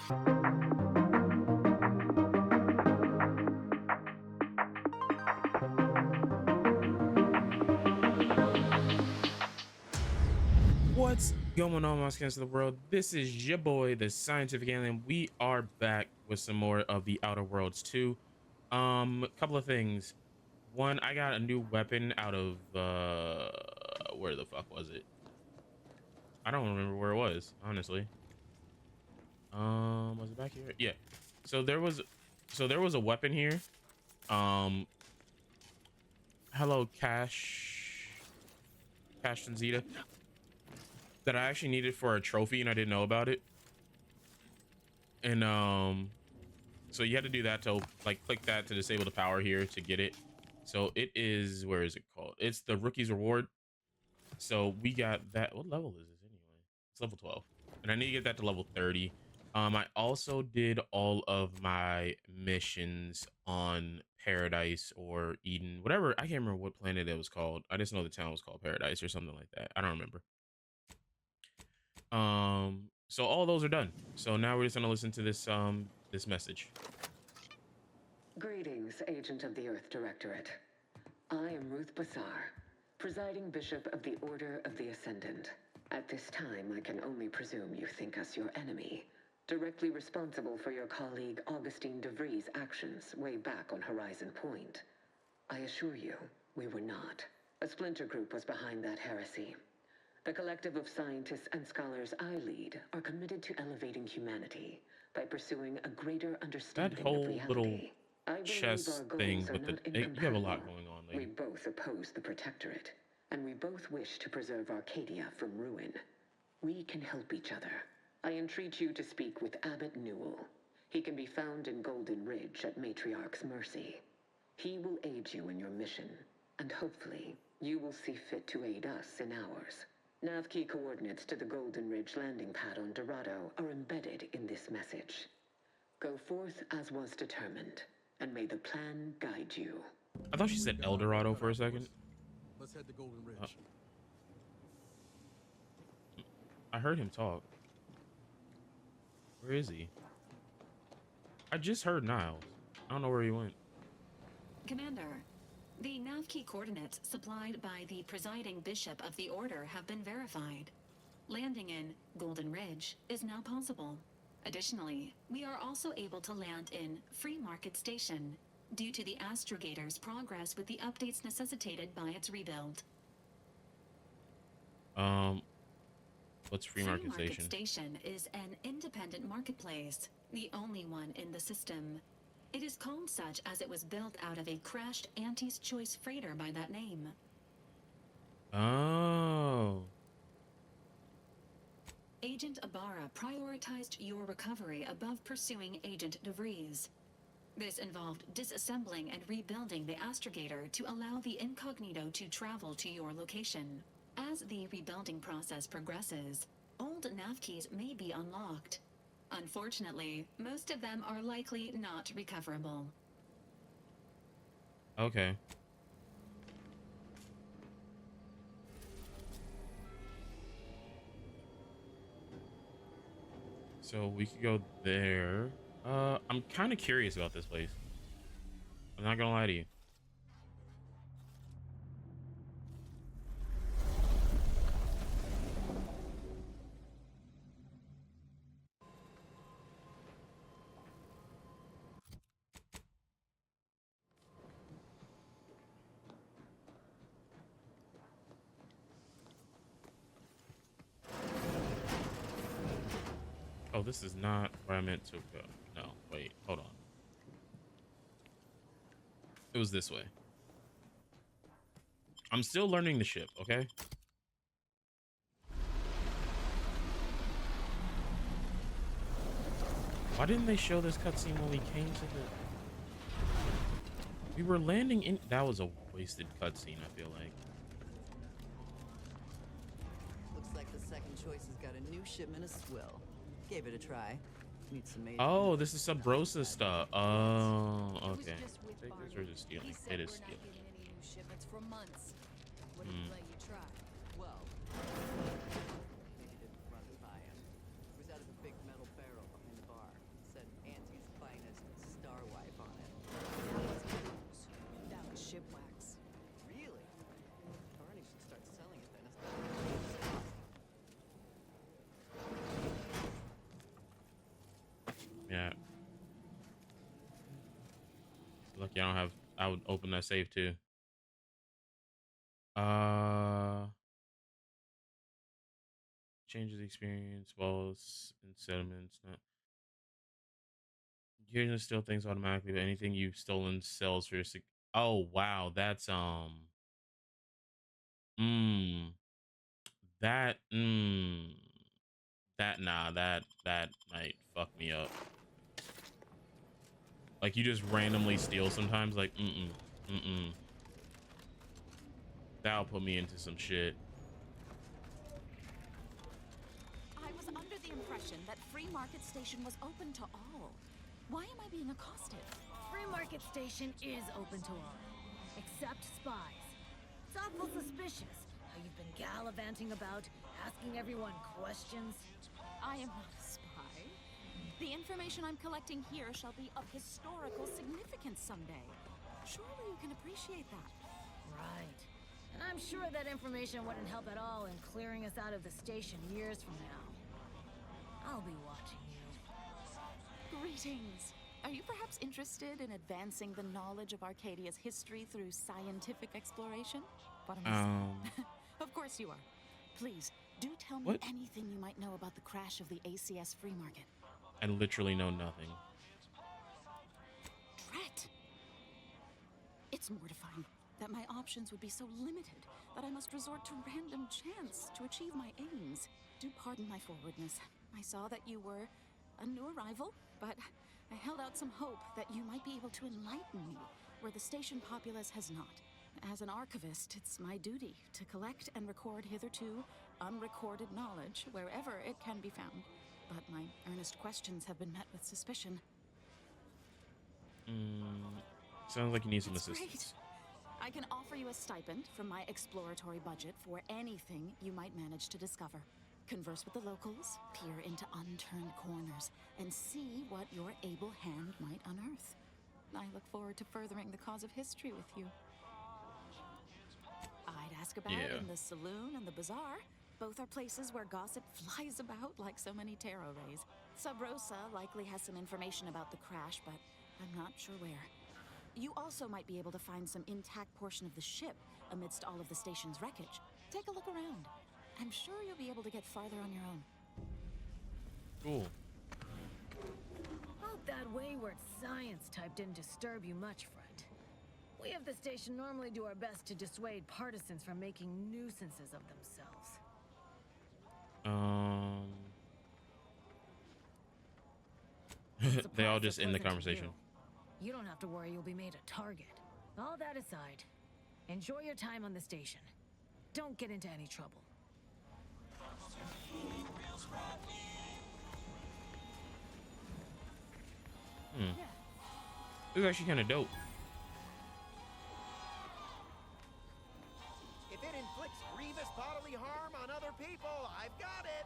What's going on, my scans of the world? This is your boy, the scientific alien. We are back with some more of the Outer Worlds 2. A couple of things. One, I got a new weapon out of where the fuck was it? I don't remember where it was, honestly. Was it back here? Yeah. So there was a weapon here. Hello, Cash and Zeta, that I actually needed for a trophy and I didn't know about it. And so you had to do that to like click that to disable the power here to get it. So it is, where is it called? It's the rookie's reward. So we got that. What level is this anyway? It's level 12, and I need to get that to level 30. I also did all of my missions on Paradise or Eden, whatever. I can't remember what planet it was called. I just know the town was called Paradise or something like that. I don't remember. So all those are done. So now we're just gonna listen to this this message. Greetings, Agent of the Earth Directorate. I am Ruth Bassar, presiding Bishop of the Order of the Ascendant. At this time, I can only presume you think us your enemy, directly responsible for your colleague Augustine de Vries' actions way back on Horizon Point. I assure you, we were not. A splinter group was behind that heresy. The collective of scientists and scholars I lead are committed to elevating humanity by pursuing a greater understanding That whole of reality. little I believe chess our goals thing are with the not you have a lot incompatible. going on, We lady. both oppose the Protectorate, and we both wish to preserve Arcadia from ruin. We can help each other. I entreat you to speak with Abbot Newell. He can be found in Golden Ridge at Matriarch's mercy. He will aid you in your mission, and hopefully, you will see fit to aid us in ours. Nav key coordinates to the Golden Ridge landing pad on Dorado are embedded in this message. Go forth as was determined, and may the plan guide you. I thought she said El Dorado for a second. Let's head to Golden Ridge. I heard him talk. Where is he? I just heard Niles. I don't know where he went. Commander, the nav key coordinates supplied by the presiding bishop of the order have been verified. Landing in Golden Ridge is now possible. Additionally, we are also able to land in Free Market Station due to the astrogator's progress with the updates necessitated by its rebuild. What's Free Market Station? Free Market Station is an independent marketplace, the only one in the system. It is called such as it was built out of a crashed Auntie's Choice freighter by that name. Oh. Agent Ibarra prioritized your recovery above pursuing Agent de Vries. This involved disassembling and rebuilding the astrogator to allow the incognito to travel to your location. As the rebuilding process progresses, old nav keys may be unlocked. Unfortunately, most of them are likely not recoverable. Okay. So we could go there. I'm kind of curious about this place. I'm not gonna lie to you. Oh, this is not where I meant to go. No, wait, hold on. It was this way. I'm still learning the ship, okay? Why didn't they show this cutscene when we came to the... We were landing in... That was a wasted cutscene, I feel like. Looks like the second choice has got a new shipment of swill. Gave it a try. Need some Oh, this is some Brosa stuff. Oh, okay. Take this or just stealing. It is stealing. For months. Wouldn't let you try. Well, maybe didn't run it by him. He was out of a big metal barrel behind the bar. Yeah, I don't have. I would open that save too. Uh, changes experience, walls, and settlements. Not. You can steal things automatically, but anything you've stolen sells for your. Oh wow, that's Mm, that that nah that might fuck me up. Like you just randomly steal sometimes. Like mm. That'll put me into some shit. I was under the impression that Free Market Station was open to all. Why am I being accosted? Free Market Station is open to all, except spies. It's awful suspicious how you've been gallivanting about, asking everyone questions. I am not a spy. The information I'm collecting here shall be of historical significance someday. Surely you can appreciate that. Right. And I'm sure that information wouldn't help at all in clearing us out of the station years from now. I'll be watching you. Greetings. Are you perhaps interested in advancing the knowledge of Arcadia's history through scientific exploration? What am I saying? Of course you are. Please, do tell me anything you might know about the crash of the ACS free market. I literally know nothing. Drat! It's mortifying that my options would be so limited that I must resort to random chance to achieve my aims. Do pardon my forwardness. I saw that you were a new arrival, but I held out some hope that you might be able to enlighten me where the station populace has not. As an archivist, it's my duty to collect and record hitherto unrecorded knowledge wherever it can be found. But my earnest questions have been met with suspicion. Sounds like you need some That's assistance. great. I can offer you a stipend from my exploratory budget for anything you might manage to discover. Converse with the locals, peer into unturned corners, and see what your able hand might unearth. I look forward to furthering the cause of history with you. I'd ask about in the saloon and the bazaar. Both are places where gossip flies about like so many tarot rays. Sub Rosa likely has some information about the crash, but I'm not sure where. You also might be able to find some intact portion of the ship amidst all of the station's wreckage. Take a look around. I'm sure you'll be able to get farther on your own. Cool. Hope that wayward science type didn't disturb you much, friend. We of the station normally do our best to dissuade partisans from making nuisances of themselves. They all just end the conversation. You don't have to worry you'll be made a target. All that aside, enjoy your time on the station. Don't get into any trouble. This is actually kind of dope. If it inflicts grievous bodily harm on other people, I've got it.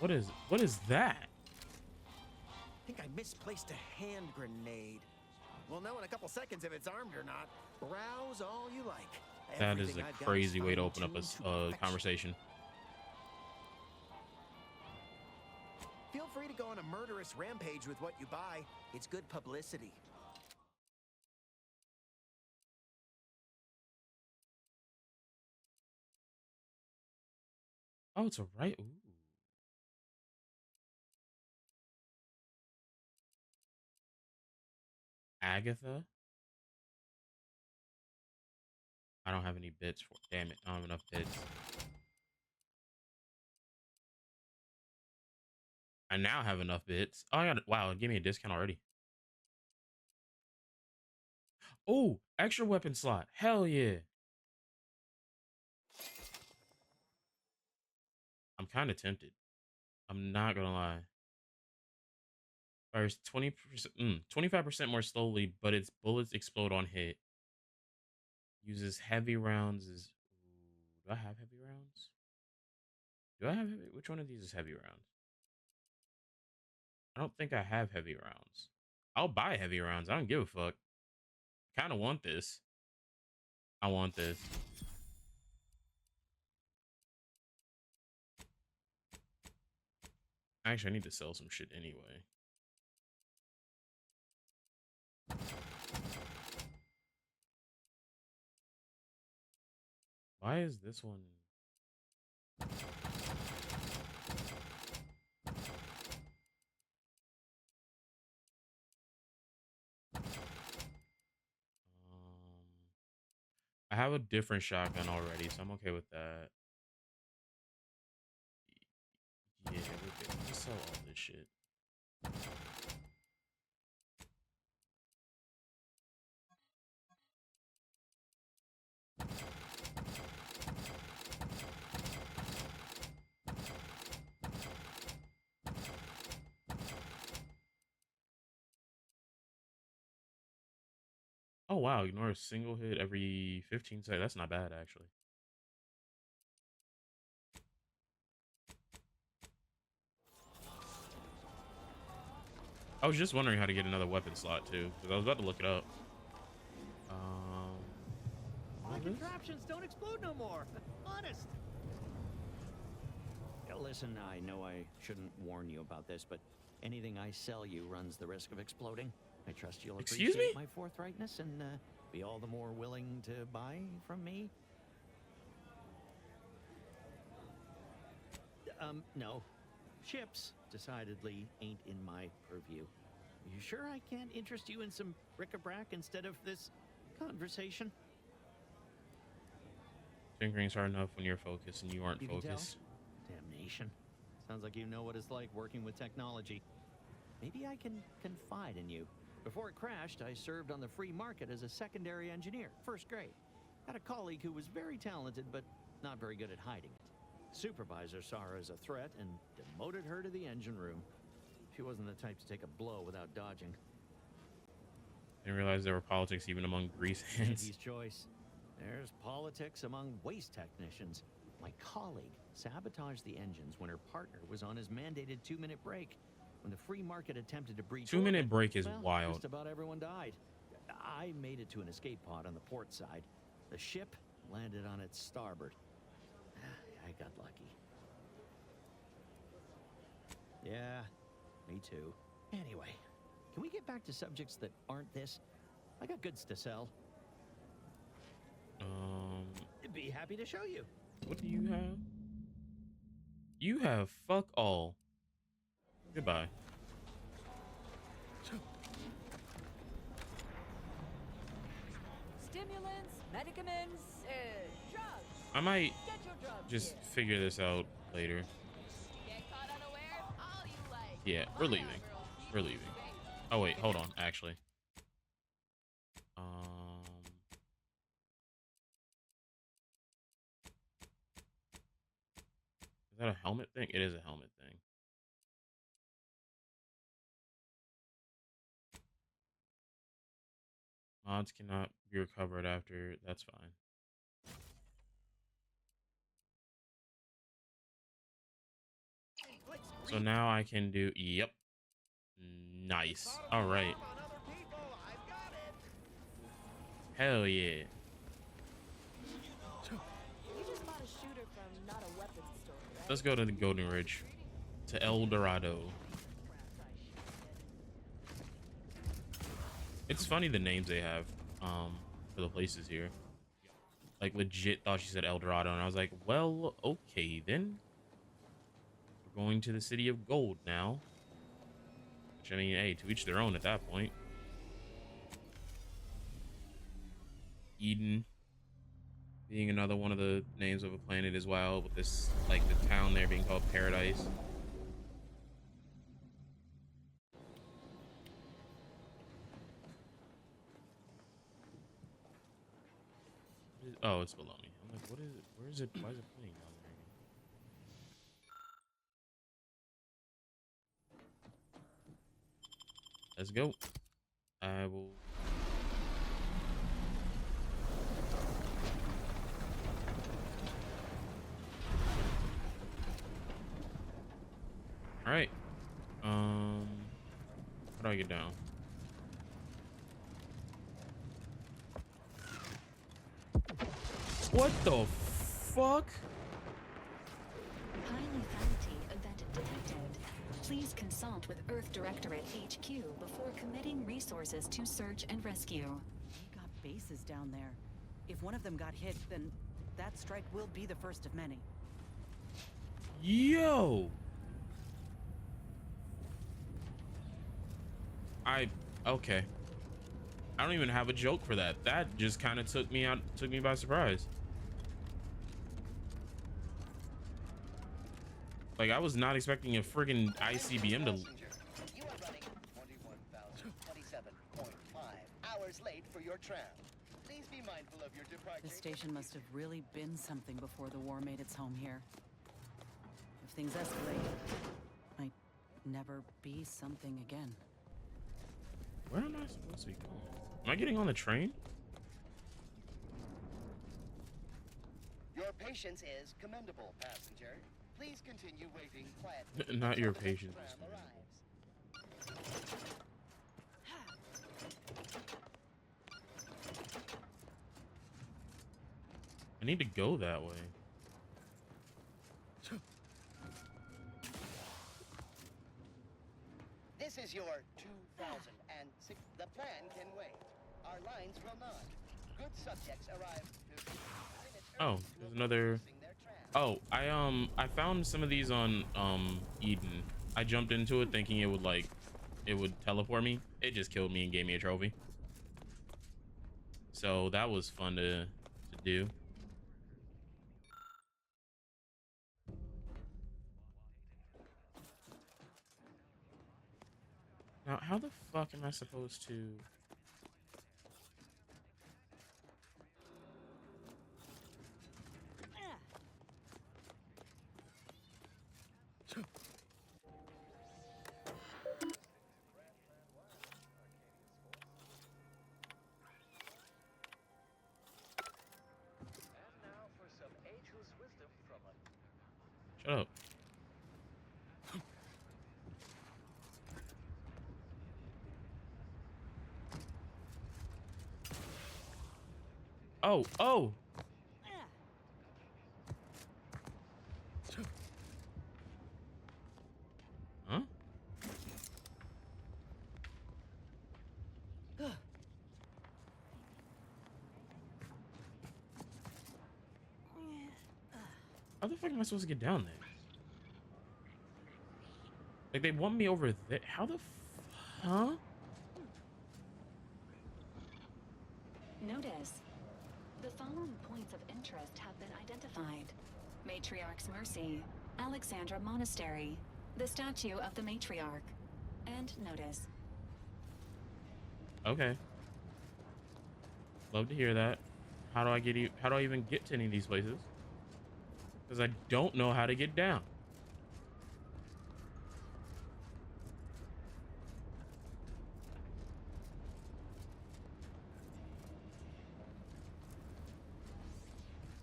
What is that? I think I misplaced a hand grenade. We'll know in a couple seconds if it's armed or not. Browse all you like. That is Everything a I've got crazy way to open up fine-tuned to a perfection. conversation. Feel free to go on a murderous rampage with what you buy. It's good publicity. Oh, it's a right. Ooh. Agatha. I don't have any bits for. Damn it! I don't have enough bits. I now have enough bits. Oh, I got it. Wow, it gave me a discount already. Oh, extra weapon slot. Hell yeah. I'm kind of tempted. I'm not gonna lie. Fires 20%, 25% more slowly, but its bullets explode on hit. Uses heavy rounds. Do I have heavy rounds? Do I have heavy? Which one of these is heavy rounds? I don't think I have heavy rounds. I'll buy heavy rounds. I don't give a fuck. I kind of want this. I want this. Actually, I need to sell some shit anyway. Why is this one? I have a different shotgun already, so I'm okay with that. Yeah, we're good. Let's sell all this shit. Oh wow, ignore a single hit every 15 seconds. That's not bad actually. I was just wondering how to get another weapon slot too, because I was about to look it up. My contraptions don't explode no more. Honest. Yeah, listen, I know I shouldn't warn you about this, but anything I sell you runs the risk of exploding. I trust you'll Excuse appreciate me? my forthrightness and be all the more willing to buy from me. No. Ships decidedly ain't in my purview. You sure I can't interest you in some bric-a-brac instead of this conversation? Tinkering's hard enough when you're focused and you aren't You can tell? focused. Damnation. Sounds like you know what it's like working with technology. Maybe I can confide in you. Before it crashed, I served on the free market as a secondary engineer, first grade. Had a colleague who was very talented, but not very good at hiding it. Supervisor saw her as a threat and demoted her to the engine room. She wasn't the type to take a blow without dodging. Didn't realize there were politics even among grease hands. Andy's choice. There's politics among waste technicians. My colleague sabotaged the engines when her partner was on his mandated 2-minute break. When the free market attempted to breach 2-minute orbit, break is well, wild. Just about everyone died. I made it to an escape pod on the port side. The ship landed on its starboard. I got lucky. Yeah, me too. Anyway, can we get back to subjects that aren't this? I got goods to sell. Be happy to show you. What do you have? You have fuck all. Goodbye. Stimulants, medicaments, drugs. I might Get your drugs just here. figure this out later. Get caught unaware, all you like. Yeah, we're leaving. We're leaving. Oh wait, hold on, actually. Is that a helmet thing? It is a helmet thing. Mods cannot be recovered after. That's fine. So now I can do. Yep. Nice. All right. Hell yeah. You just bought a shooter from not a weapons store, right? Let's go to the Golden Ridge. To El Dorado. It's funny the names they have for the places here. Like legit thought she said El Dorado and I was like, well, okay then. We're going to the city of gold now. Which I mean, hey, to each their own at that point. Eden being another one of the names of a planet as well, with this like the town there being called Paradise. Oh, it's below me. I'm like, what is it? Where is it? Why is it playing down there again? Let's go. I will. All right. How do I get down? What the fuck? High lethality event detected. Please consult with Earth Directorate HQ before committing resources to search and rescue. We got bases down there. If one of them got hit, then that strike will be the first of many. Yo. Okay. I don't even have a joke for that. That just kind of took me by surprise. Like, I was not expecting a friggin' ICBM to. You are running 21,027.5 hours late for your tram. Please be mindful of your departure. This station must have really been something before the war made its home here. If things escalate, it might never be something again. Where am I supposed to be going? Am I getting on the train? Your patience is commendable, passenger. Please continue waiting quietly. Not your until the next patience. tram arrives. I need to go that way. This is your 2006. The plan can wait. Our lines will not. Good subjects arrive 15 minutes Oh, early to there's avoid another. missing their tram. Oh, I found some of these on Eden. I jumped into it thinking it would teleport me. It just killed me and gave me a trophy. So that was fun to do. Now, how the fuck am I supposed to? Shut up. Oh. Huh? How the fuck am I supposed to get down there? Like, they want me over there. How the huh? Notice. The following points of interest have been identified. Matriarch's Mercy, Alexandra Monastery, the statue of the Matriarch, and notice. Okay. Love to hear that. How do I even get to any of these places? Because I don't know how to get down.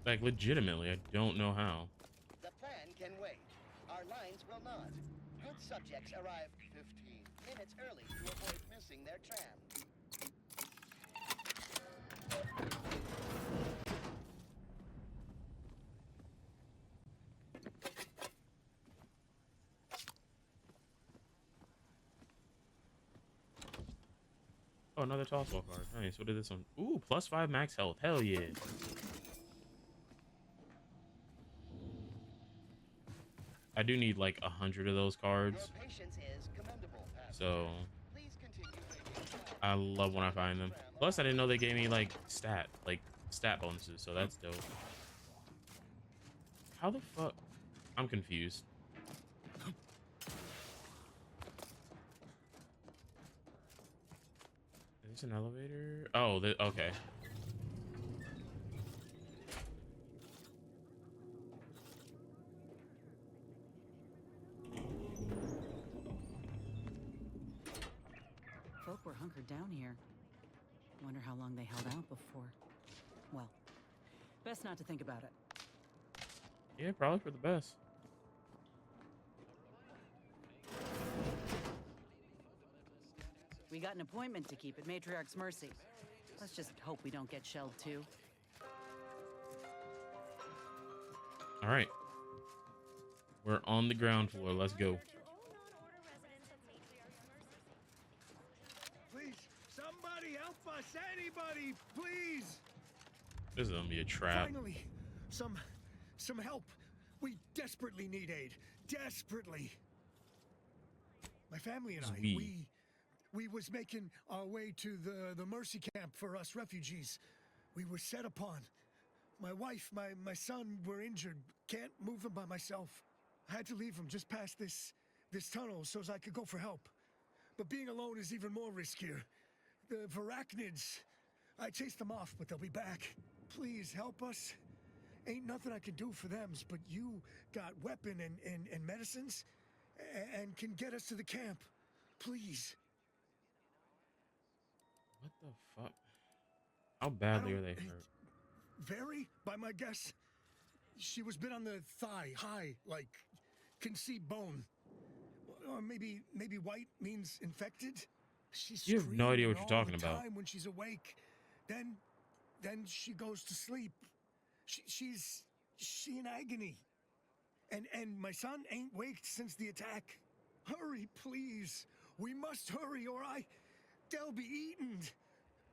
Like, legitimately, I don't know how. The plan can wait. Our lines will not. Good subjects arrive 15 minutes early to avoid missing their tram. Oh, another tossball card. Nice. What is this one? Ooh, +5 max health. Hell yeah. I do need like 100 of those cards. Your patience is commendable, So please continue waiting. I love when I find them. Plus, I didn't know they gave me like stat bonuses. So that's dope. How the fuck? I'm confused. Is this an elevator? Oh, okay. Folk were hunkered down here. Wonder how long they held out before. Well, best not to think about it. Yeah, probably for the best. We got an appointment to keep at Matriarch's Mercy. Let's just hope we don't get shelled too. All right. We're on the ground floor. Let's go. Anybody, please! This is gonna be a trap. Finally, some help. We desperately need aid. Desperately. My family and I, we was making our way to the mercy camp for us refugees. We were set upon. My wife, my son were injured. Can't move them by myself. I had to leave them just past this tunnel so as I could go for help. But being alone is even more riskier. The Varachnids, I chased them off, but they'll be back. Please help us. Ain't nothing I can do for them, but you got weapon and medicines and can get us to the camp. Please. What the fuck? How badly are they hurt? Very, by my guess. She was bit on the thigh, high, like, can see bone. Or maybe white means infected. She's You have no idea what you're talking about. When she's awake, then she goes to sleep. She in agony. And my son ain't waked since the attack. Hurry, please. We must hurry, or they'll be eaten.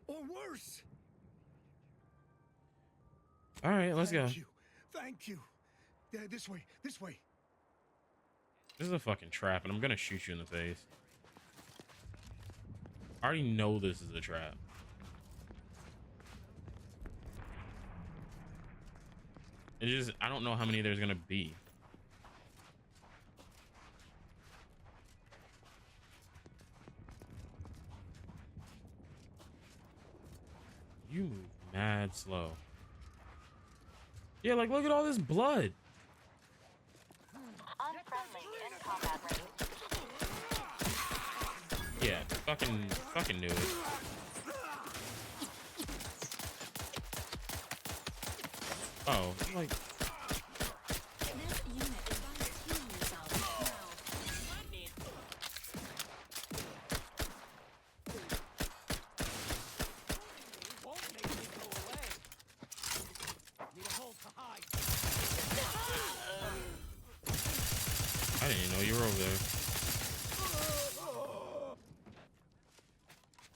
Or worse. All right, let's go. Thank you. This way. This is a fucking trap, and I'm gonna shoot you in the face. I already know this is a trap. It's just, I don't know how many there's gonna be. You move mad slow. Yeah, like, look at all this blood. Unfriendly in combat range. Yeah, fucking knew it. Oh, like. This unit is on healing themselves now. Won't make me go away. Need a hole to hide. I didn't even know you were over there.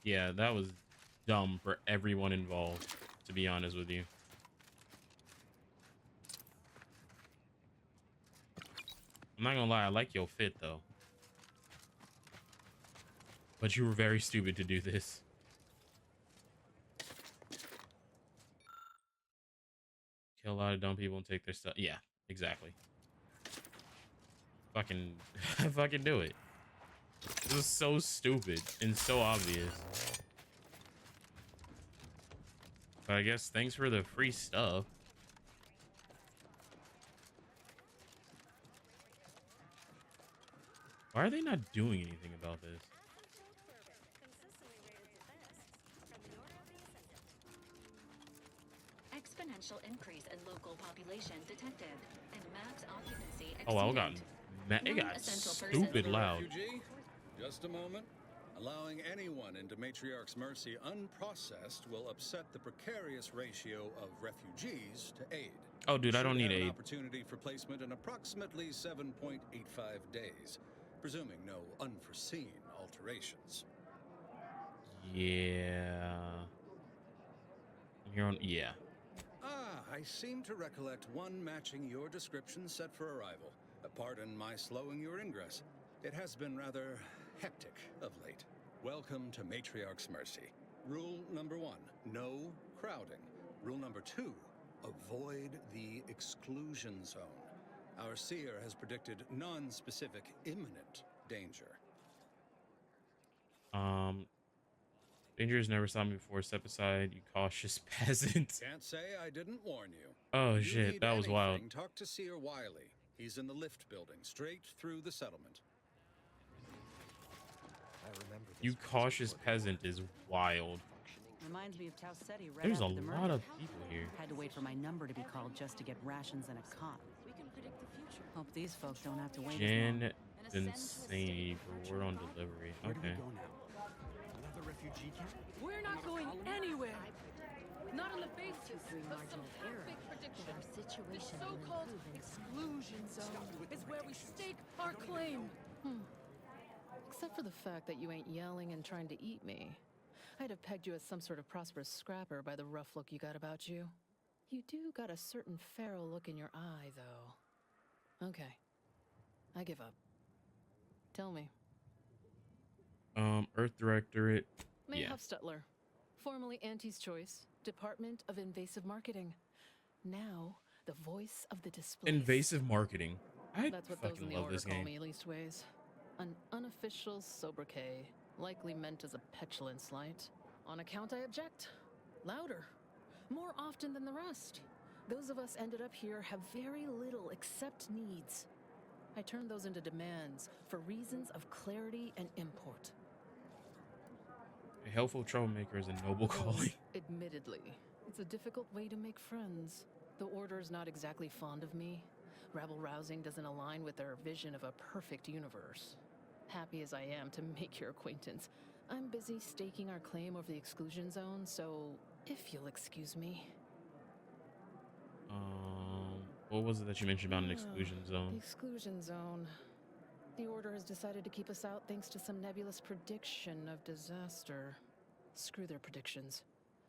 Yeah, that was dumb for everyone involved, to be honest with you. I'm not gonna lie, I like your fit though. But you were very stupid to do this. Kill a lot of dumb people and take their stuff. Yeah, exactly. Fucking do it. This is so stupid and so obvious. But I guess thanks for the free stuff. Why are they not doing anything about this? Exponential increase in local population detected, and max occupancy exceeded. Oh, it got stupid loud. Refugee? Just a moment. Allowing anyone into Matriarch's mercy unprocessed will upset the precarious ratio of refugees to aid. Oh, dude, I don't need an aid. Opportunity for placement in approximately 7.85 days, presuming no unforeseen alterations. Yeah. You're on. Yeah. I seem to recollect one matching your description set for arrival. Pardon my slowing your ingress. It has been rather hectic of late. Welcome to Matriarch's Mercy. Rule number 1, no crowding. Rule number 2, avoid the exclusion zone. Our seer has predicted non-specific imminent danger. Danger has never stopped me before. Step aside, you cautious peasant. Can't say I didn't warn you. Oh You shit, need that was wild. anything, talk to Seer Wiley. He's in the lift building, straight through the settlement. You cautious peasant is wild. Reminds me of Tau Ceti right There's a after the murder. lot of people here. Had to wait for my number to be called just to get rations and a cot. We can predict the future. Hope these folks don't have to wait. Jen Insane for word on delivery. Okay. Another refugee camp? We're not going anywhere. Not on the basis of some perfect prediction. The so-called exclusion zone is where we stake our claim. Except for the fact that you ain't yelling and trying to eat me. I'd have pegged you as some sort of prosperous scrapper by the rough look you got about you. You do got a certain feral look in your eye, though. Okay. I give up. Tell me. Earth Directorate. May Yeah. Huffstutler, formerly Auntie's Choice, Department of Invasive Marketing. Now, the voice of the displaced. Invasive marketing. That's what those in the order call me, leastways. An unofficial sobriquet, likely meant as a petulant slight. On account I object. Louder. More often than the rest. Those of us ended up here have very little except needs. I turn those into demands for reasons of clarity and import. A helpful troublemaker is a noble calling. Admittedly, it's a difficult way to make friends. The Order is not exactly fond of me. Rabble-rousing doesn't align with their vision of a perfect universe. Happy as I am to make your acquaintance, I'm busy staking our claim over the exclusion zone, so if you'll excuse me. What was it that you mentioned about an exclusion The zone? exclusion zone. The Order has decided to keep us out thanks to some nebulous prediction of disaster. Screw their predictions.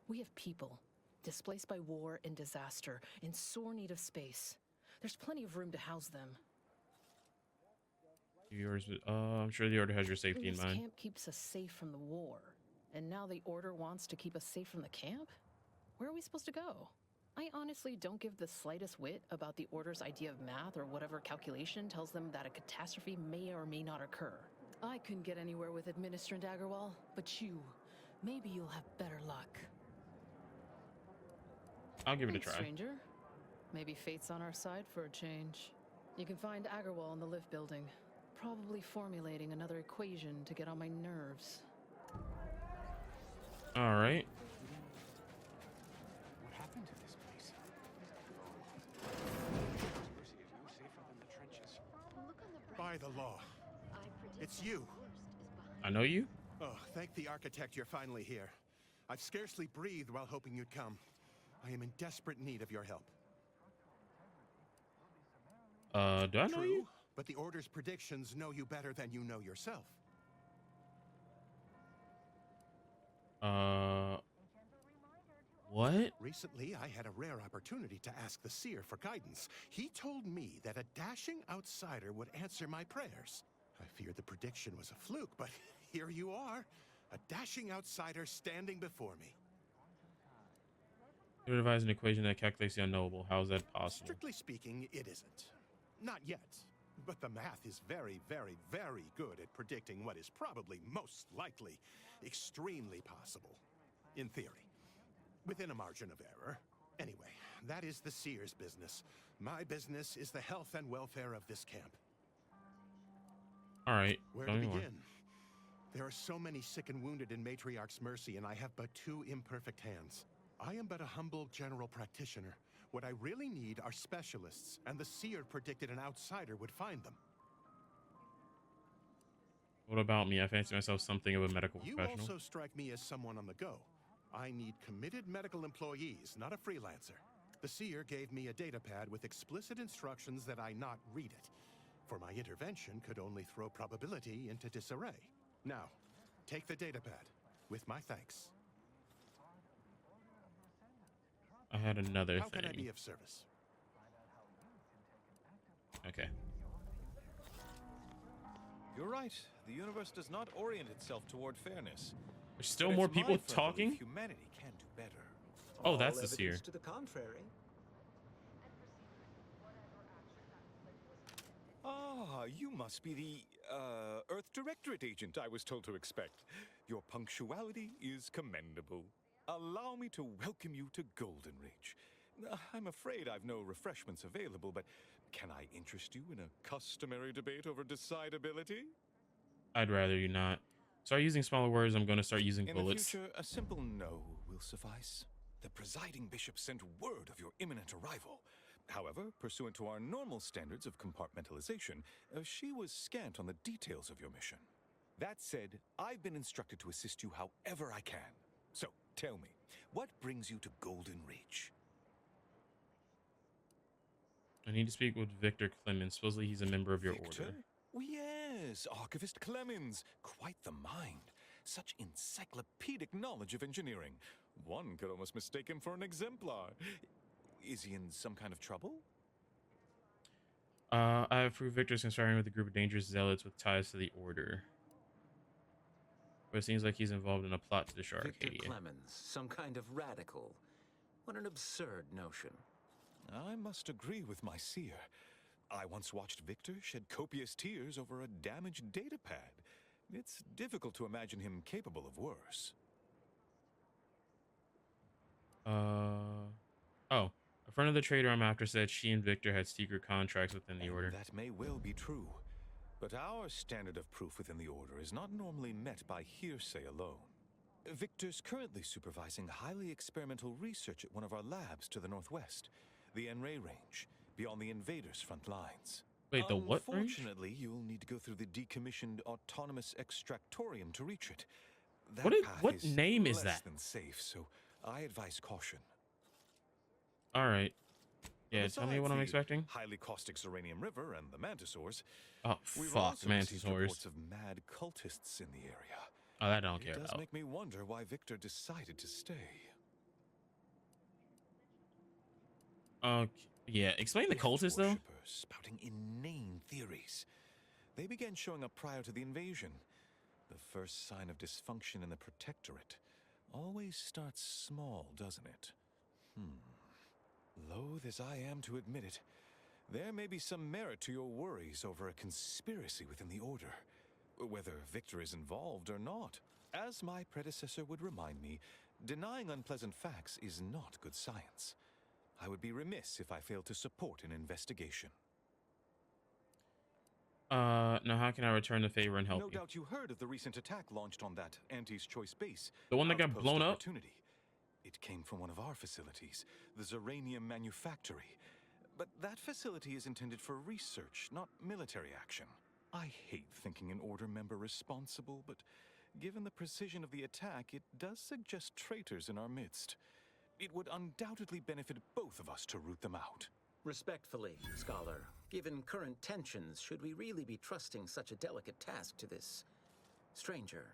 We have people, displaced by war and disaster, in sore need of space. There's plenty of room to house them. Yours, I'm sure the Order has your safety in This mind. camp keeps us safe from the war, and now the Order wants to keep us safe from the camp? Where are we supposed to go? I honestly don't give the slightest whit about the Order's idea of math or whatever calculation tells them that a catastrophe may or may not occur. I couldn't get anywhere with Administrant Agarwal, but you, maybe you'll have better luck. I'll give it a Thanks, try. stranger. Maybe fate's on our side for a change. You can find Agarwal in the lift building, probably formulating another equation to get on my nerves. All right. What happened to this place? By the law. It's you. I know you. Oh, thank the architect you're finally here. I've scarcely breathed while hoping you'd come. I am in desperate need of your help. Do I know True, you? but the Order's predictions know you better than you know yourself. What? Recently, I had a rare opportunity to ask the Seer for guidance. He told me that a dashing outsider would answer my prayers. I feared the prediction was a fluke, but here you are. A dashing outsider standing before me. You devise an equation that calculates the unknowable. How is that possible? Strictly speaking, it isn't. Not yet. But the math is very, very, very good at predicting what is probably most likely extremely possible. In theory. Within a margin of error. Anyway, that is the Seer's business. My business is the health and welfare of this camp. All right. Where to begin? There are so many sick and wounded in Matriarch's mercy, and I have but two imperfect hands. I am but a humble general practitioner. What I really need are specialists, and the Seer predicted an outsider would find them. What about me? I fancy myself something of a medical professional. You also strike me as someone on the go. I need committed medical employees, not a freelancer. The Seer gave me a datapad with explicit instructions that I not read it, for my intervention could only throw probability into disarray. Now, take the datapad, with my thanks. I had another How thing. can I be of service? Okay. You're right. The universe does not orient itself toward fairness. There's still But more it's my people firm talking? belief humanity can do better. Oh, that's the Seer. To the contrary. Ah, you must be the, Earth Directorate Agent I was told to expect. Your punctuality is commendable. Allow me to welcome you to Golden Ridge. I'm afraid I've no refreshments available, but can I interest you in a customary debate over decidability? I'd rather you not. Start using smaller words. I'm going to start using bullets. In the future, a simple no will suffice. The presiding bishop sent word of your imminent arrival. However, pursuant to our normal standards of compartmentalization, she was scant on the details of your mission. That said, I've been instructed to assist you however I can. So, tell me, what brings you to Golden Ridge? I need to speak with Victor Clemens. Supposedly he's a member of your order. Oh, yes, Archivist Clemens. Quite the mind. Such encyclopedic knowledge of engineering. One could almost mistake him for an exemplar. Is he in some kind of trouble? I have proved Victor's conspiring with a group of dangerous zealots with ties to the Order. But it seems like he's involved in a plot to destroy Victor Arcadia. Clemens, some kind of radical. What an absurd notion. I must agree with my seer. I once watched Victor shed copious tears over a damaged data pad. It's difficult to imagine him capable of worse. Oh. A friend of the trader I'm after said she and Victor had secret contracts within the Order. That may well be true. But our standard of proof within the Order is not normally met by hearsay alone. Victor's currently supervising highly experimental research at one of our labs to the northwest, the N-Ray range, beyond the invaders' front lines. Wait, the what range? Unfortunately, you'll need to go through the decommissioned autonomous extractorium to reach it. That What path name is less that? than safe, so I advise caution. All right. Yeah, tell me Besides what I'm the expecting. Highly caustic Zeranium River and the Mantisaurs. Oh, We've fuck, also received reports Mantisaurs. of mad cultists in the area. Oh, that I don't care It does about. make me wonder why Victor decided to stay. Yeah, explain the cultists, though. Worshippers spouting inane theories. They began showing up prior to the invasion. The first sign of dysfunction in the Protectorate always starts small, doesn't it? Loath as I am to admit it, there may be some merit to your worries over a conspiracy within the Order, whether Victor is involved or not. As my predecessor would remind me, denying unpleasant facts is not good science. I would be remiss if I failed to support an investigation. Now how can I return the favor and help No you? doubt you heard of the recent attack launched on that Anti's Choice base. The one that got Outpost blown up? Opportunity. It came from one of our facilities, the Zeranium Manufactory. But that facility is intended for research, not military action. I hate thinking an Order member responsible, but given the precision of the attack, it does suggest traitors in our midst. It would undoubtedly benefit both of us to root them out. Respectfully, Scholar, given current tensions, should we really be trusting such a delicate task to this stranger?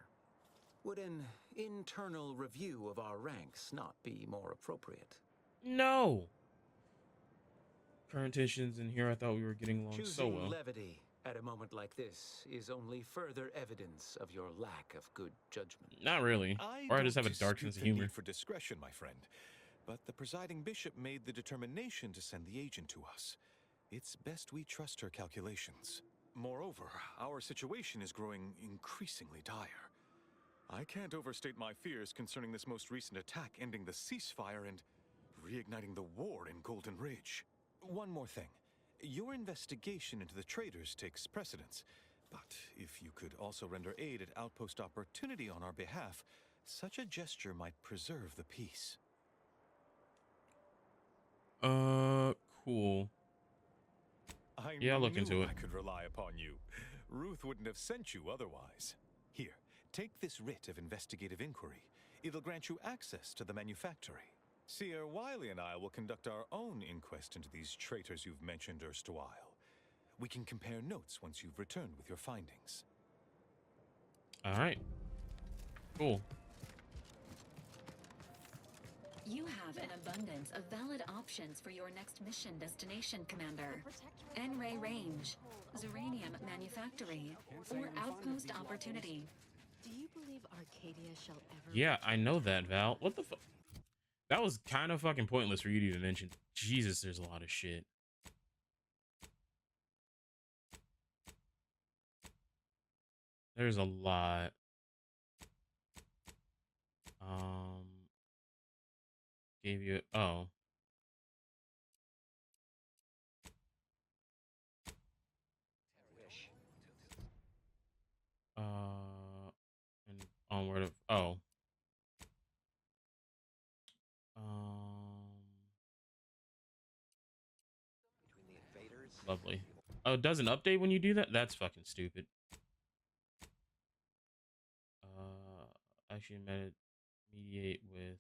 Would an internal review of our ranks not be more appropriate? No. Current tensions in here, I thought we were getting along Choosing so well. levity at a moment like this is only further evidence of your lack of good judgment. Not really. Or I just have a don't dark dispute sense of the humor. need for discretion, my friend. But the presiding bishop made the determination to send the agent to us. It's best we trust her calculations. Moreover, our situation is growing increasingly dire. I can't overstate my fears concerning this most recent attack ending the ceasefire and reigniting the war in Golden Ridge. One more thing. Your investigation into the traitors takes precedence. But if you could also render aid at Outpost Opportunity on our behalf, such a gesture might preserve the peace. Cool. I Yeah, I'll look knew into it. I could rely upon you. Ruth wouldn't have sent you otherwise. Here, take this writ of investigative inquiry. It'll grant you access to the manufactory. Seer Wiley and I will conduct our own inquest into these traitors you've mentioned erstwhile. We can compare notes once you've returned with your findings. All right. Cool. You have an abundance of valid options for your next mission destination, Commander. N-Ray Range, Zeranium Manufactory, or Outpost Opportunity. Do you believe Arcadia shall ever... Yeah, I know that, Val. What the fuck? That was kind of fucking pointless for you to even mention. Jesus, there's a lot of shit. There's a lot. Gave you... Oh. And onward of... Oh. Lovely. Oh, it does an update when you do that? That's fucking stupid. Actually, mediate with...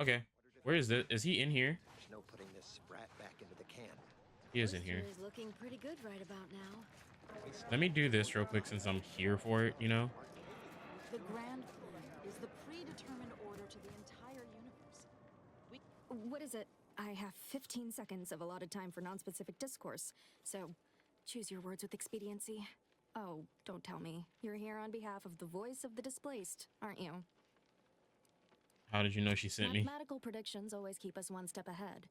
Okay. Where is it? Is he in here? There's no putting this sprat back into the can. He is in here. Is looking pretty good right about now. Let me do this real quick since I'm here for it, you know? The grand plan is the predetermined order to the entire universe. What is it? I have 15 seconds of allotted time for non-specific discourse, so choose your words with expediency. Oh, don't tell me. You're here on behalf of the voice of the displaced, aren't you? How did you know she sent me? Mathematical predictions always keep us one step ahead.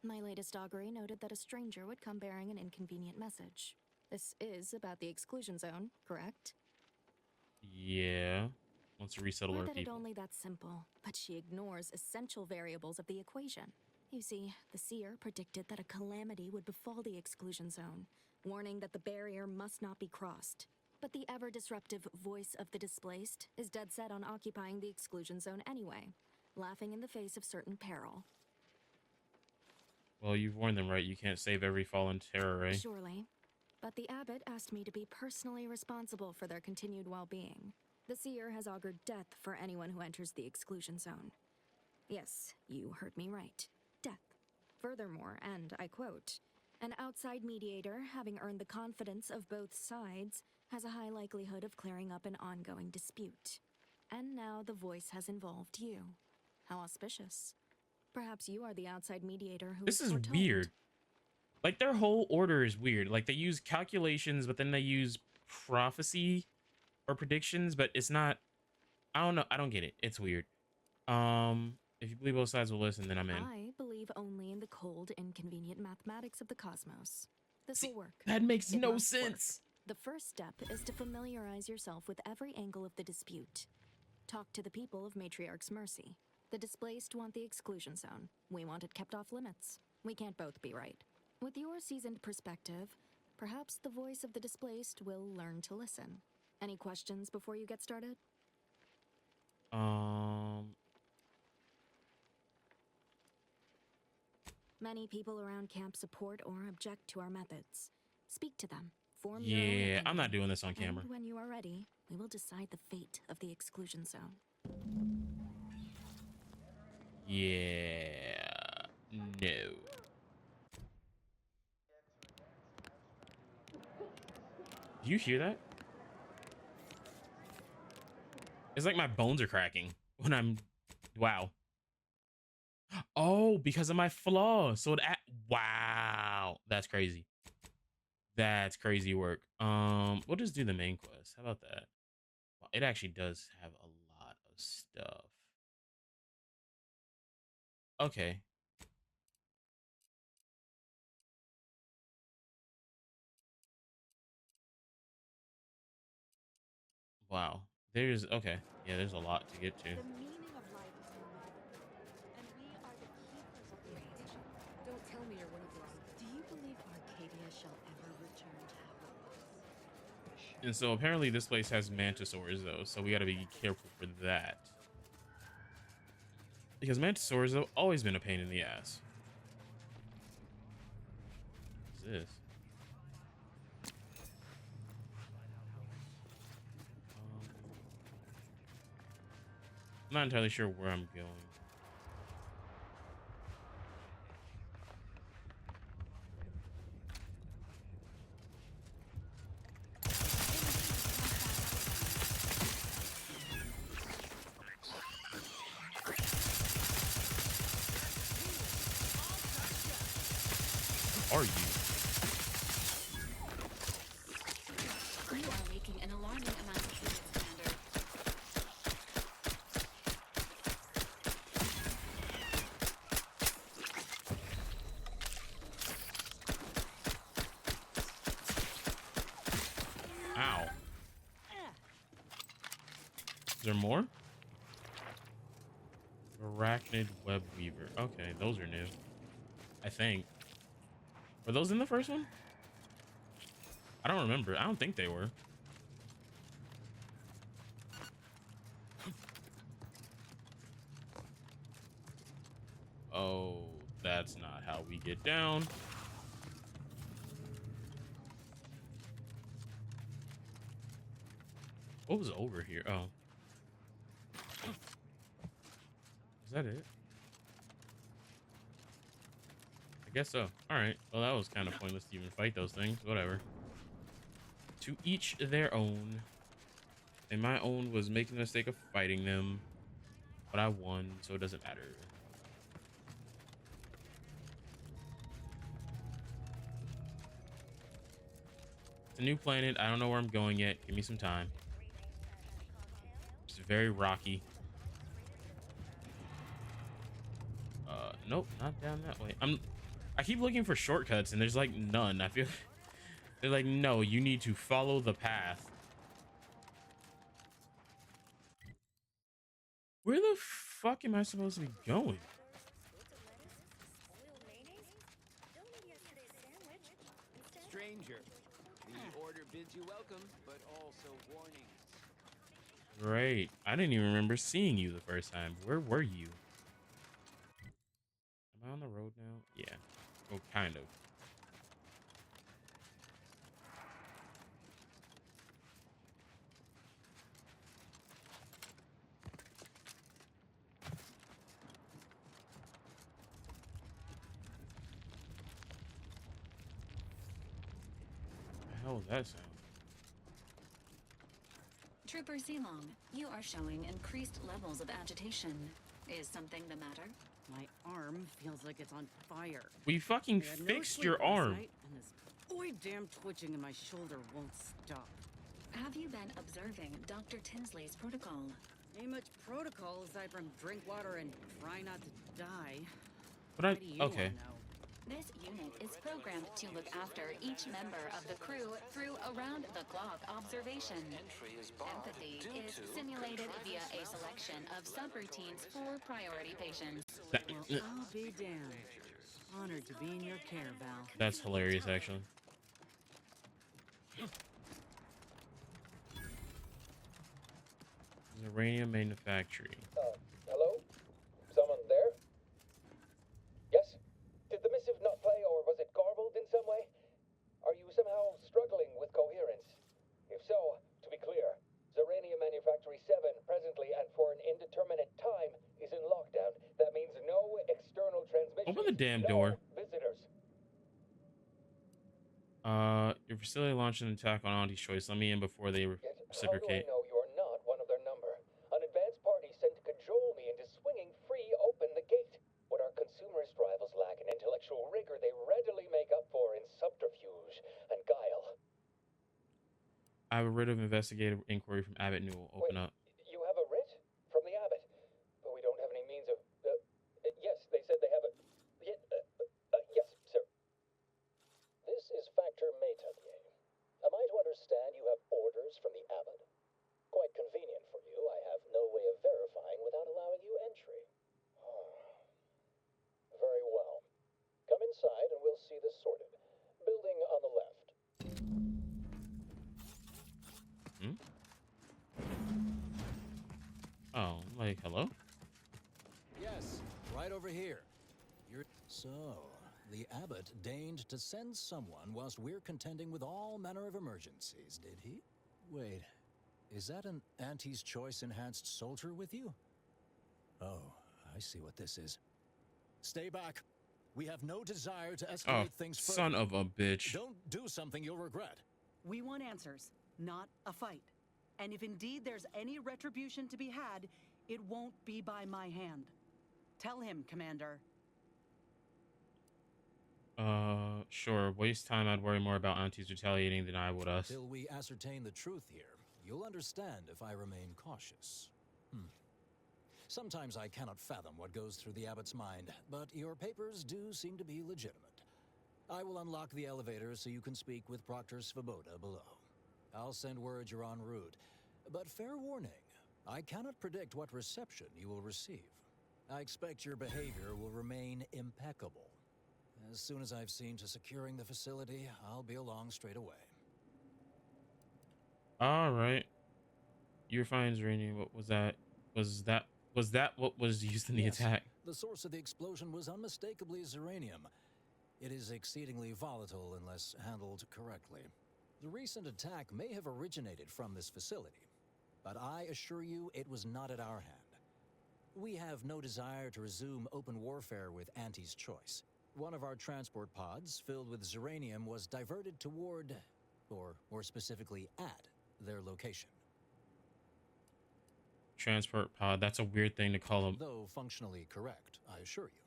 My latest augury noted that a stranger would come bearing an inconvenient message. This is about the exclusion zone, correct? Yeah. Wants to resettle our I bet it people. only that simple, but she ignores essential variables of the equation. You see, the seer predicted that a calamity would befall the exclusion zone, warning that the barrier must not be crossed. But the ever-disruptive voice of the displaced is dead set on occupying the exclusion zone anyway, laughing in the face of certain peril. Well, you've warned them, right? You can't save every fallen terror, right? Surely. But the abbot asked me to be personally responsible for their continued well-being. The seer has augured death for anyone who enters the exclusion zone. Yes, you heard me right. Death. Furthermore, and I quote, an outside mediator, having earned the confidence of both sides, has a high likelihood of clearing up an ongoing dispute. And now the voice has involved you. How auspicious. Perhaps you are the outside mediator who This is foretold. weird. Like, their whole order is weird. Like, they use calculations, but then they use prophecy or predictions, but it's not... I don't know. I don't get it. It's weird. If you believe both sides will listen, then I'm in. I believe only in the cold, inconvenient mathematics of the cosmos. This will work. That makes It no must sense. work. The first step is to familiarize yourself with every angle of the dispute. Talk to the people of Matriarch's Mercy. The displaced want the exclusion zone. We want it kept off limits. We can't both be right. With your seasoned perspective, perhaps the voice of the displaced will learn to listen. Any questions before you get started? Many people around camp support or object to our methods. Speak to them. Form your own Yeah, I'm not opinion. doing this on camera. And when you are ready, we will decide the fate of the exclusion zone. Yeah. No. Do you hear that? It's like my bones are cracking when I'm... Wow. Oh, because of my flaw. So wow. That's crazy. That's crazy work. We'll just do the main quest. How about that? Well, it actually does have a lot of stuff. Okay. Wow. There's okay. Yeah, there's a lot to get to. The meaning of life is no and we are the keepers of the age. Don't tell me you're one of those. Do you believe Arcadia shall ever return to happiness? And so apparently this place has mantisaurs though, so we got to be careful for that. Because mantisaurs have always been a pain in the ass. What's this? I'm not entirely sure where I'm going. Who are you? You are leaking an alarming amount of fluid, Commander. Ow. Is there more? Arachnid web weaver. Okay, those are new. I think. Were those in the first one? I don't remember. I don't think they were. Oh, that's not how we get down. What was over here? Oh. Is that it? I guess so. All right. Well, that was kind of pointless to even fight those things. Whatever. To each their own. And my own was making the mistake of fighting them. But I won, so it doesn't matter. It's a new planet. I don't know where I'm going yet. Give me some time. It's very rocky. Nope, not down that way. I keep looking for shortcuts and there's like none. I feel they're like, no, you need to follow the path. Where the fuck am I supposed to be going? Stranger, the order bids you welcome, but also warnings. Great. I didn't even remember seeing you the first time. Where were you? Am I on the road now? Yeah. Oh, kind of. What the hell is that sound? Trooper Zilong, you are showing increased levels of agitation. Is something the matter? My arm feels like it's on fire. We fucking I had no fixed sleep your last arm. night, and this boy damn twitching in my shoulder won't stop. Have you been observing Dr. Tinsley's protocol? Ain't much protocol aside from drink water and try not to die. But okay. This unit is programmed to look after each member of the crew through around-the-clock observation. Empathy is simulated via a selection of subroutines for priority patients. Well, I'll be damned. Honored to be in your care, Val. That's hilarious, actually. Uranium manufacturing. Hello? Someone there? Yes? Did the missive not play, or was it garbled in some way? Are you somehow struggling with coherence? If so, to be clear, Zeranium Manufactory 7 presently and for an indeterminate time is in lockdown. That means no external transmission. Open the damn door. Visitors. Your facility launched an attack on Auntie's Choice. Let me in before they reciprocate. How do I know you're not one of their number? An advanced party sent to cajole me into swinging free open the gate. What our consumerist rivals lack in intellectual rigor, they readily make up for in subterfuge and guile. I have a writ of investigative inquiry from Abbott Newell. Open up. You have a writ? From the Abbot? But we don't have any means of... yes, they said they have a... yes, sir. This is Factor Metelier. Am I to understand you have orders from the Abbot? Quite convenient for you. I have no way of verifying without allowing you entry. Very well. Come inside and we'll see this sorted. Building on the left. Hmm? Oh, like, hello? Yes, right over here. So, the Abbot deigned to send someone whilst we're contending with all manner of emergencies, did he? Wait, is that an Auntie's Choice enhanced soldier with you? Oh, I see what this is. Stay back. We have no desire to escalate things further. Son of a bitch. Don't do something you'll regret. We want answers, not a fight. And if indeed there's any retribution to be had, it won't be by my hand. Tell him, Commander. Sure. Waste time. I'd worry more about aunties retaliating than I would us. Till we ascertain the truth here, you'll understand if I remain cautious. Sometimes I cannot fathom what goes through the Abbot's mind, but your papers do seem to be legitimate. I will unlock the elevator so you can speak with Proctor Svoboda below. I'll send word you're en route, but fair warning, I cannot predict what reception you will receive. I expect your behavior will remain impeccable. As soon as I've seen to securing the facility, I'll be along straight away. All right. Your finds, Rainy. What was that? Was that what was used in the attack? The source of the explosion was unmistakably Zeranium. It is exceedingly volatile unless handled correctly. The recent attack may have originated from this facility, but I assure you it was not at our hand. We have no desire to resume open warfare with Auntie's Choice. One of our transport pods, filled with Zeranium, was diverted toward or more specifically at, their location. Transport pod. That's a weird thing to call them. Though functionally correct, I assure you.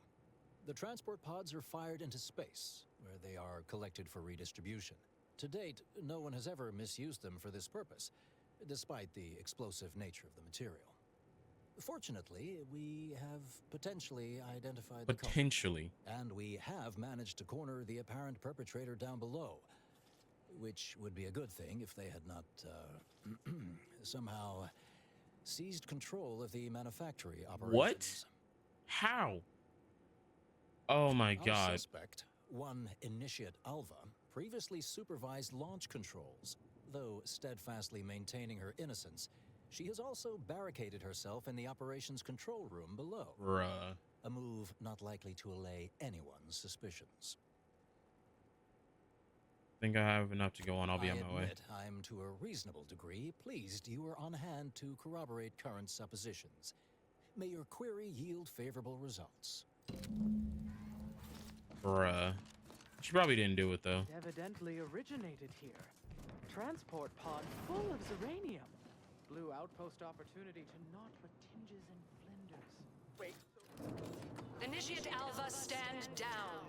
The transport pods are fired into space, where they are collected for redistribution. To date, no one has ever misused them for this purpose, despite the explosive nature of the material. Fortunately, we have potentially identified the culprit, and we have managed to corner the apparent perpetrator down below, which would be a good thing if they had not somehow seized control of the manufactory operations. What? How? Oh my God. Our suspect, one Initiate Alva, previously supervised launch controls. Though steadfastly maintaining her innocence, she has also barricaded herself in the operations control room below. Bruh. A move not likely to allay anyone's suspicions. Think I have enough to go on. I'll be on my way. I'm to a reasonable degree pleased you are on hand to corroborate current suppositions. May your query yield favorable results. Bruh. She probably didn't do it though. Evidently originated here. Transport pod full of Zeranium. Blue outpost opportunity to naught but tinges and flinders. Wait. Initiate Alva, stand down.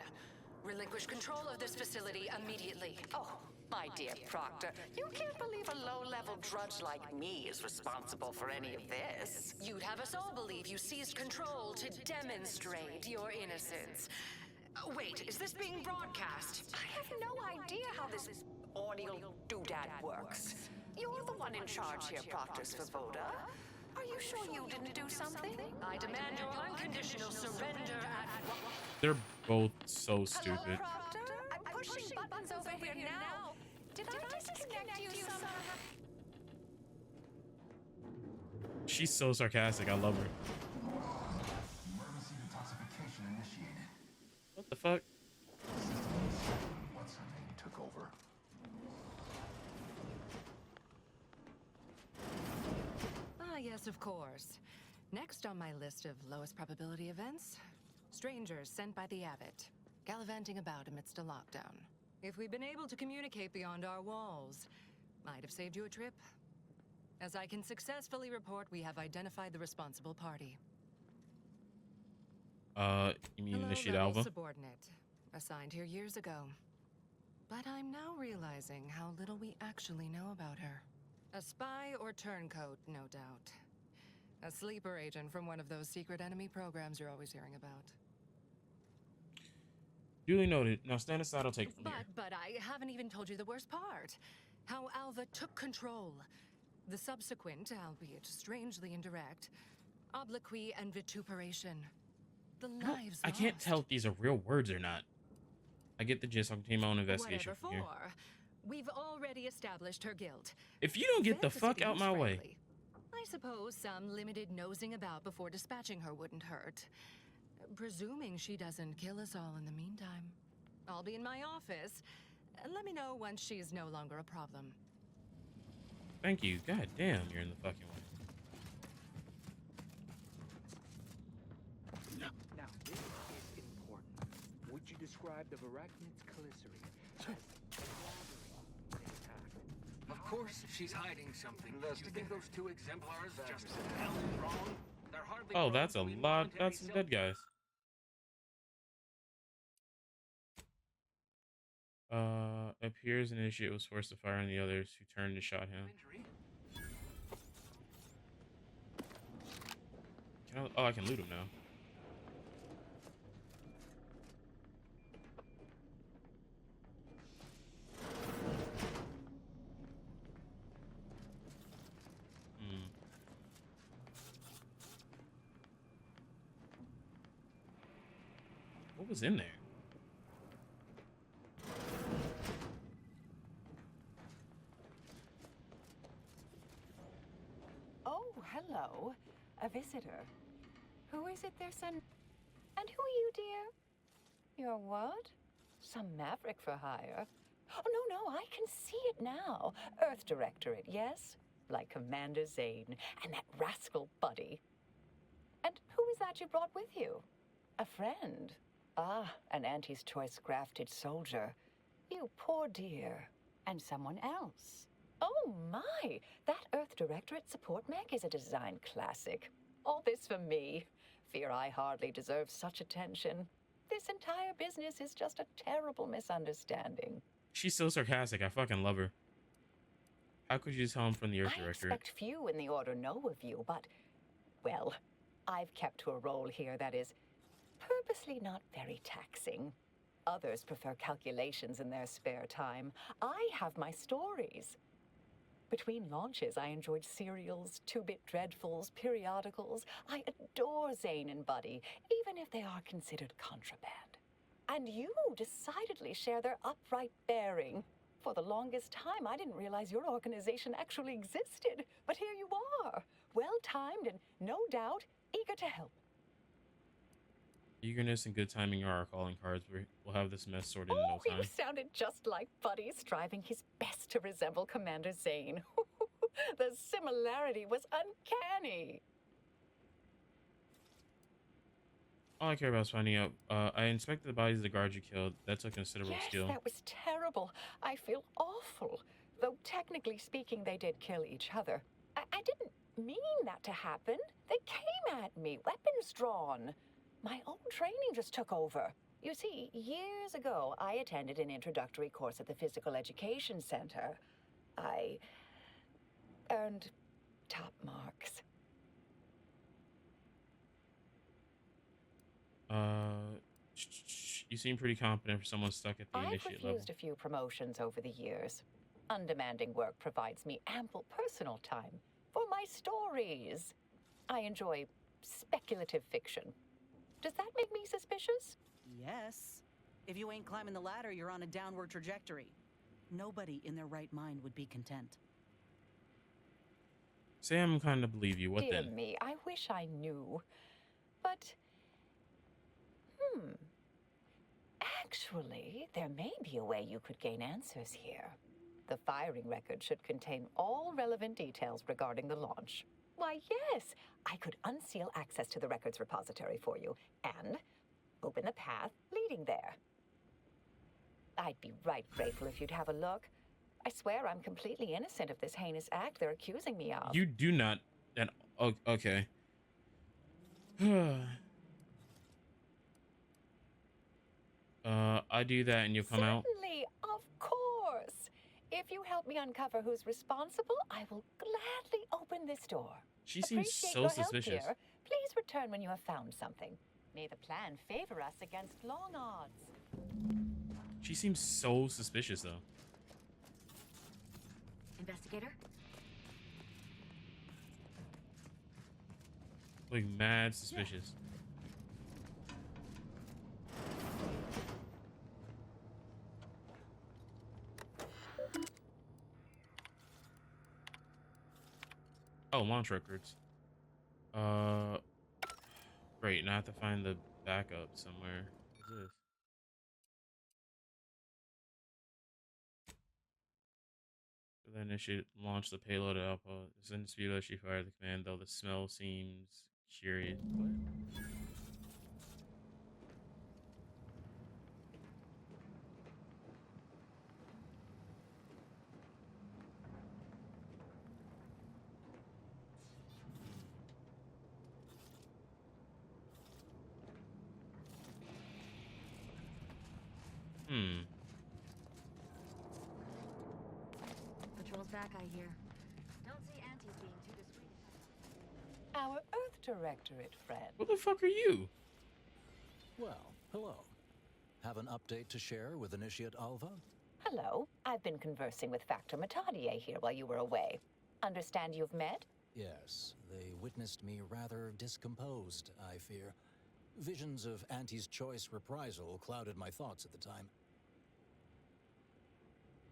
Relinquish control of this facility immediately. Oh, my dear Proctor, you can't believe a low-level drudge like me is responsible for any of this. You'd have us all believe you seized control to demonstrate your innocence. Wait, is this being broadcast? I have no idea how this audio doodad works. You're the one in charge here, Proctor Svoboda. Are you sure you didn't do something? I demand your unconditional surrender at... They're both so stupid. Hello, Proctor? I'm pushing buttons over here now. Did I disconnect you somehow? She's so sarcastic. I love her. Emergency detoxification initiated. What the fuck? Once her name took over. Ah, yes, of course. Next on my list of lowest probability events, strangers sent by the Abbot, gallivanting about amidst a lockdown. If we'd been able to communicate beyond our walls, might have saved you a trip. As I can successfully report, we have identified the responsible party. You mean Initiate Alva? Subordinate, assigned here years ago. But I'm now realizing how little we actually know about her. A spy or turncoat, no doubt. A sleeper agent from one of those secret enemy programs you're always hearing about. Duly noted. Now stand aside, I'll take it from here. But I haven't even told you the worst part. How Alva took control. The subsequent, albeit strangely indirect, obloquy and vituperation. The lives I can't tell if these are real words or not. I get the gist. I'll continue my own investigation from here. We've already established her guilt. If you don't get the fuck out my way. I suppose some limited nosing about before dispatching her wouldn't hurt. Presuming she doesn't kill us all in the meantime. I'll be in my office. Let me know once she's no longer a problem. Thank you. God damn, you're in the fucking way. Now, this is important. Would you describe the Varachnid's Caliceri as Of course, she's hiding something. You think those two exemplars just held wrong? They're hardly Oh, that's a lot. That's some dead guys. Appears an initiate was forced to fire on the others who turned and shot him. Can I, oh, I can loot him now. What was in there? Oh, hello. A visitor. Who is it they're sending? And who are you, dear? You're what? Some maverick for hire? Oh, no, I can see it now. Earth Directorate, yes? Like Commander Zane and that rascal Buddy. And who is that you brought with you? A friend? Ah, an Auntie's choice grafted soldier. You poor dear. and someone else. Oh my! That Earth Directorate support mech is a design classic. All this for me. Fear I hardly deserve such attention. This entire business is just a terrible misunderstanding. She's so sarcastic. I fucking love her. How could you tell him from the Earth Directorate? I expect few in the Order know of you, but, well, I've kept to a role here that is purposely not very taxing. Others prefer calculations in their spare time. I have my stories. Between launches, I enjoyed serials, two-bit dreadfuls, periodicals. I adore Zane and Buddy, even if they are considered contraband. And you decidedly share their upright bearing. For the longest time, I didn't realize your organization actually existed. But here you are, well-timed and, no doubt, eager to help. Eagerness and good timing are our calling cards. We'll have this mess sorted in no time. You sounded just like Buddy, striving his best to resemble Commander Zane. The similarity was uncanny. All I care about is finding out. I inspected the bodies of the guards you killed. That's a considerable skill. That was terrible. I feel awful. Though technically speaking, they did kill each other. I didn't mean that to happen. They came at me, weapons drawn. My own training just took over. You see, years ago, I attended an introductory course at the Physical Education Center. I earned top marks. You seem pretty competent for someone stuck at the initiate level. I've refused a few promotions over the years. Undemanding work provides me ample personal time for my stories. I enjoy speculative fiction. Does that make me suspicious? Yes. If you ain't climbing the ladder, you're on a downward trajectory. Nobody in their right mind would be content. Sam kind of believe you. What Dear then? me, I wish I knew. But, actually, there may be a way you could gain answers here. The firing record should contain all relevant details regarding the launch. Why, yes, I could unseal access to the records repository for you and open the path leading there. I'd be right grateful if you'd have a look. I swear I'm completely innocent of this heinous act they're accusing me of. You do not. And okay. I do that and you'll come out. Certainly, of course. If you help me uncover who's responsible, I will gladly open this door. She seems Appreciate so your help suspicious. here. Please return when you have found something. May the plan favor us against long odds. She seems so suspicious, though. Investigator? Like, mad suspicious. Oh, launch records. Great, now I have to find the backup somewhere. What's this? So then it should launch the payload output. It's in dispute that she fired the command, though the smell seems curious. What? Patrol's back, I hear. Don't see Auntie's being too discreet. Our Earth Directorate friend. What the fuck are you? Well, hello. Have an update to share with Initiate Alva? Hello. I've been conversing with Factor Matadier here while you were away. Understand you've met? Yes, they witnessed me rather discomposed, I fear. Visions of Auntie's choice reprisal clouded my thoughts at the time.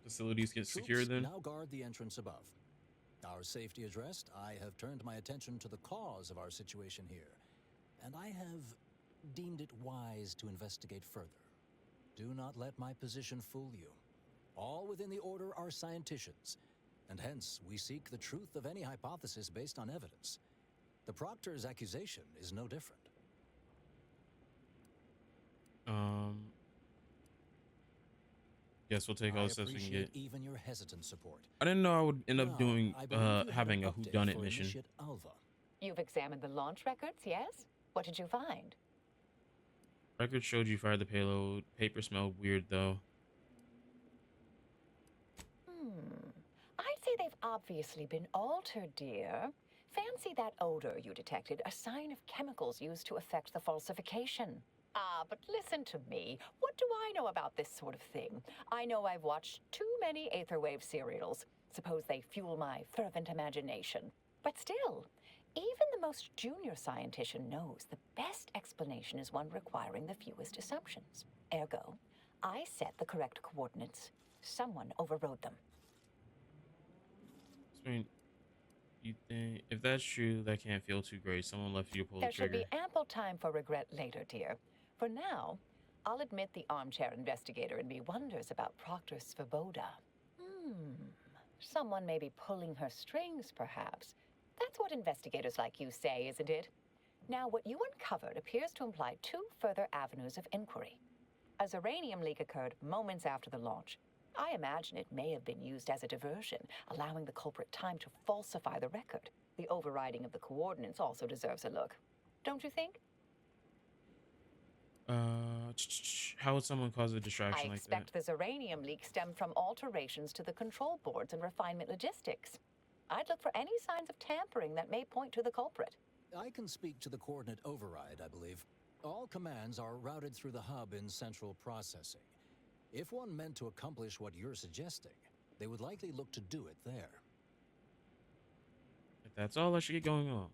Facilities get Troops secured then? now guard the entrance above. Our safety addressed, I have turned my attention to the cause of our situation here, and I have deemed it wise to investigate further. Do not let my position fool you. All within the Order are scienticians, and hence we seek the truth of any hypothesis based on evidence. The Proctor's accusation is no different. Guess we'll take all I the steps we can appreciate get. even your hesitant support. I didn't know I would end up Now, doing I believe you have having an a update whodunit for mission. Initiate Alva. You've examined the launch records, yes? What did you find? Record showed you fired the payload. Paper smelled weird though. I'd say they've obviously been altered, dear. Fancy that odor you detected, a sign of chemicals used to effect the falsification. Ah, but listen to me. What do I know about this sort of thing? I know I've watched too many Aetherwave serials. Suppose they fuel my fervent imagination. But still, even the most junior scientician knows the best explanation is one requiring the fewest assumptions. Ergo, I set the correct coordinates. Someone overrode them. I mean, you think if that's true, that can't feel too great. Someone left you to pull the There should trigger. be ample time for regret later, dear. For now, I'll admit the armchair investigator in me wonders about Proctor Svoboda. Someone may be pulling her strings, perhaps. That's what investigators like you say, isn't it? Now, what you uncovered appears to imply two further avenues of inquiry. A uranium leak occurred moments after the launch. I imagine it may have been used as a diversion, allowing the culprit time to falsify the record. The overriding of the coordinates also deserves a look. Don't you think? How would someone cause a distraction I like that? expect the uranium leak stemmed from alterations to the control boards and refinement logistics. I'd look for any signs of tampering that may point to the culprit. I can speak to the coordinate override, I believe. All commands are routed through the hub in central processing. If one meant to accomplish what you're suggesting, they would likely look to do it there. If that's all, I should get going on.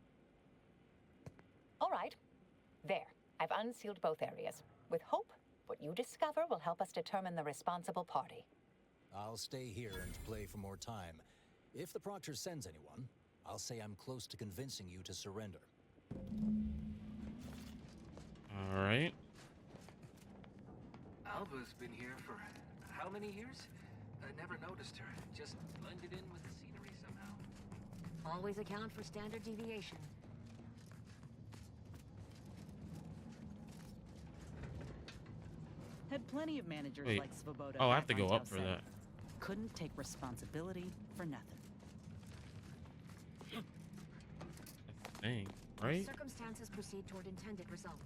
All right. There. I've unsealed both areas. With hope, what you discover will help us determine the responsible party. I'll stay here and play for more time. If the Proctor sends anyone, I'll say I'm close to convincing you to surrender. All right. Alva's been here for how many years? I never noticed her. Just blended in with the scenery somehow. Always account for standard deviation. Had plenty of managers Wait. like Svoboda. Oh, I have to back go on up for Tau that. Couldn't take responsibility for nothing. Dang, right? Circumstances proceed toward intended results.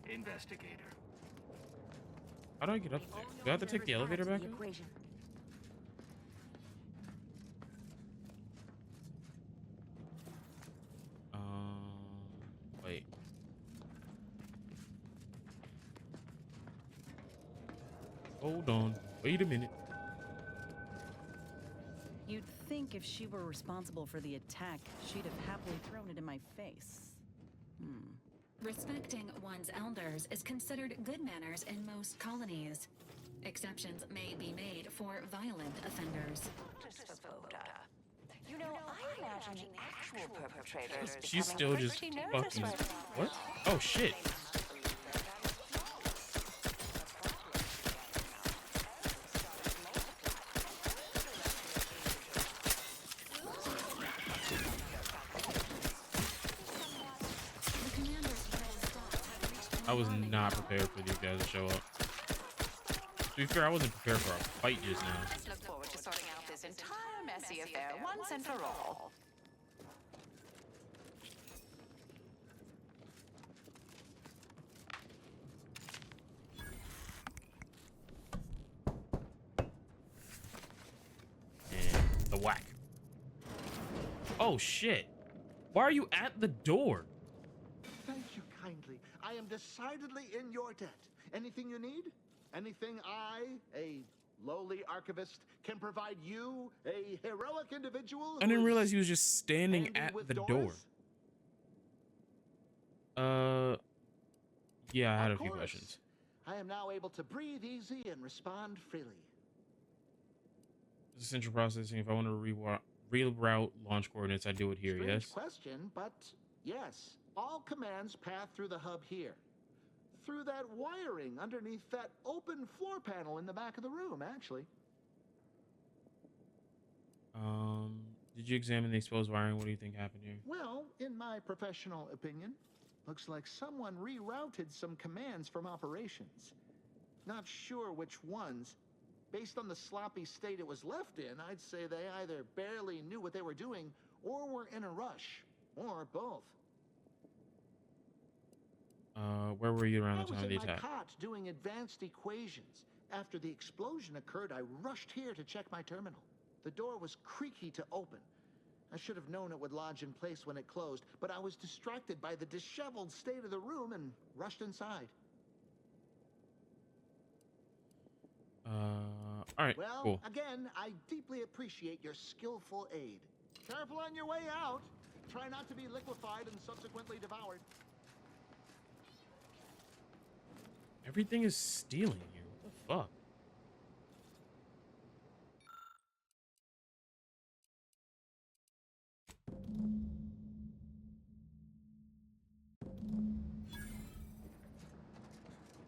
Investigator. How do I get up there? Do I have to take the elevator back up? Wait. Hold on. Wait a minute. You'd think if she were responsible for the attack, she'd have happily thrown it in my face. Respecting one's elders is considered good manners in most colonies. Exceptions may be made for violent offenders. You know, I imagine the actual perpetrators. She's still just fucking. What? Oh shit. I was not prepared for these guys to show up. To be fair, I wasn't prepared for a fight just now. Let's look forward to sorting out this entire messy affair once and for all. And the whack. Oh shit. Why are you at the door? Thank you kindly. I am decidedly in your debt. Anything you need? Anything I, a lowly archivist, can provide you, a heroic individual? I didn't realize he was just standing at the door. Yeah, I had a few questions. I am now able to breathe easy and respond freely. This is central processing. If I want to reroute launch coordinates, I do it here, Strange yes? question, but yes. All commands pass through the hub here. Through that wiring underneath that open floor panel in the back of the room, actually. Did you examine the exposed wiring? What do you think happened here? Well, in my professional opinion, looks like someone rerouted some commands from operations. Not sure which ones. Based on the sloppy state it was left in, I'd say they either barely knew what they were doing or were in a rush, or both. Where were you around I the time was of in the my attack? cot doing advanced equations. After the explosion occurred, I rushed here to check my terminal. The door was creaky to open. I should have known it would lodge in place when it closed, but I was distracted by the disheveled state of the room and rushed inside. All right, Well, cool. again, I deeply appreciate your skillful aid. Careful on your way out. Try not to be liquefied and subsequently devoured. Everything is stealing you. What the fuck?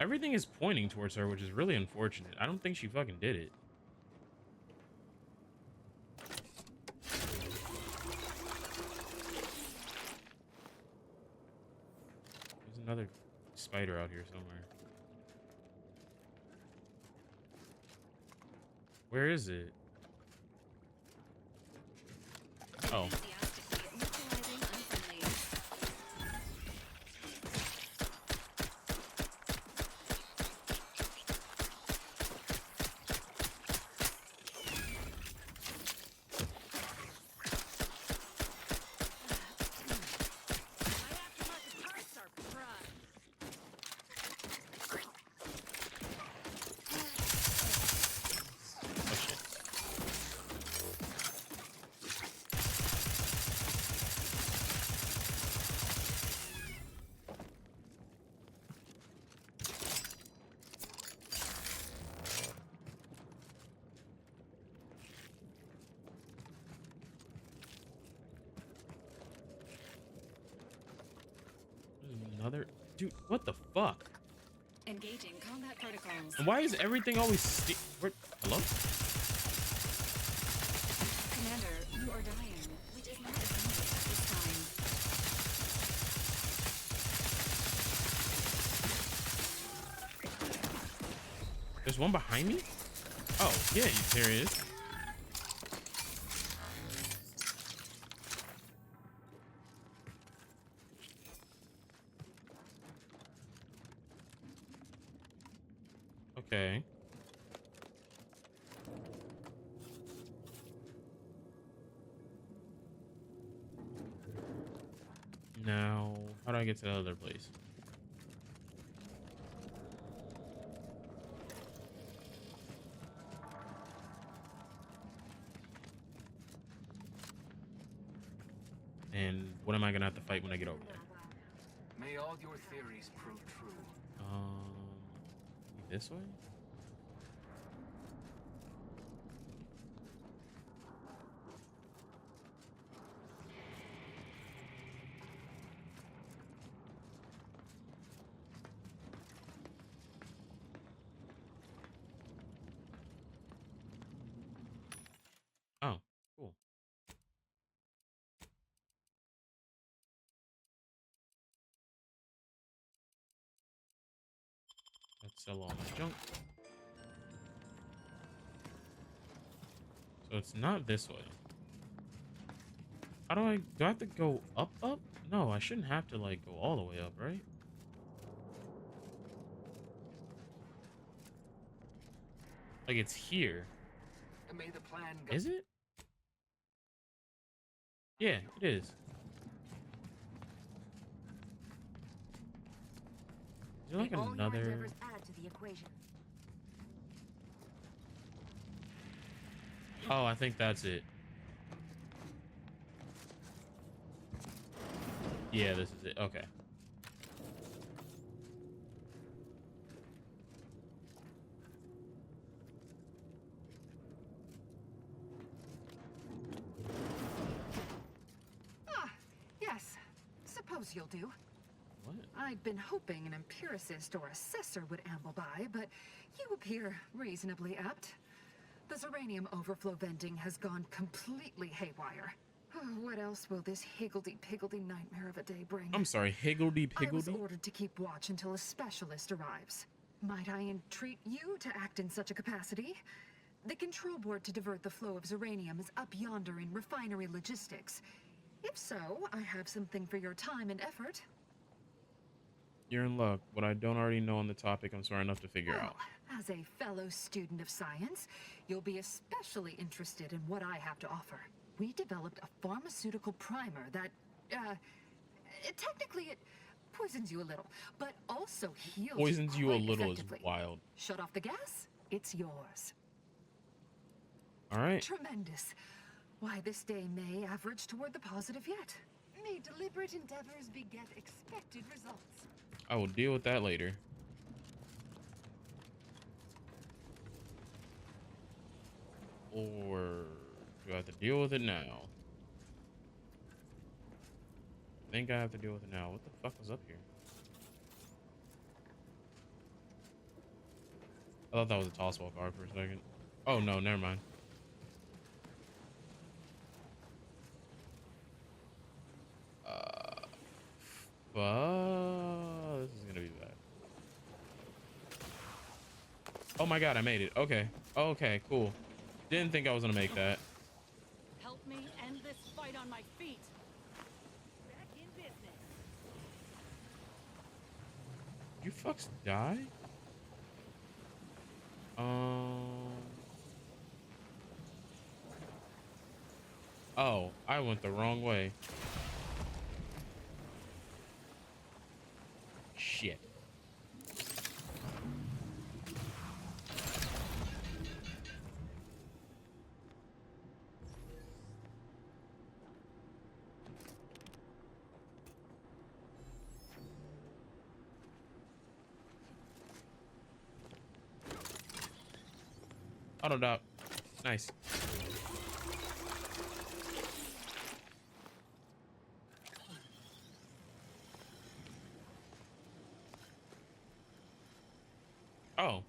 Everything is pointing towards her, which is really unfortunate. I don't think she fucking did it. There's another spider out here somewhere. Where is it? Oh. Another dude, what the fuck? Engaging combat protocols. And why is everything always hello? Commander, you are dying, which is not advantage at this time. There's one behind me? Oh, yeah, there is. Okay. Now, how do I get to the other place? And what am I gonna have to fight when I get over there? May all your theories prove true. This way? Oh, cool. Let's sell all my junk. So it's not this way. How do I have to go up? No, I shouldn't have to like go all the way up, right? Like it's here. May the plan go. Is it? Yeah, it is. Is there like another? Add to the equation. Oh, I think that's it. Yeah, this is it. Okay. Ah, yes. Suppose you'll do. What? I'd been hoping an empiricist or assessor would amble by, but you appear reasonably apt. The Zeranium overflow venting has gone completely haywire. What else will this higgledy-piggledy nightmare of a day bring? I'm sorry, higgledy-piggledy? I was ordered to keep watch until a specialist arrives. Might I entreat you to act in such a capacity? The control board to divert the flow of Zeranium is up yonder in refinery logistics. If so, I have something for your time and effort. You're in luck. What I don't already know on the topic, I'm smart enough to figure out. As a fellow student of science, you'll be especially interested in what I have to offer. We developed a pharmaceutical primer that, technically it poisons you a little, but also heals Poisons you a quite little is effectively. wild. Shut off the gas, it's yours. All right. Tremendous. Why, this day may average toward the positive yet. May deliberate endeavors beget expected results. I will deal with that later. Or do I have to deal with it now? I think I have to deal with it now. What the fuck was up here? I thought that was a toss ball card for a second. Oh no, never mind. This is gonna be bad. Oh my god, I made it. Okay. Okay, cool. Didn't think I was gonna make that. Help me end this fight on my feet. Back in business. You fucks die? Oh, I went the wrong way. Shit. Auto dot. Nice. Oh.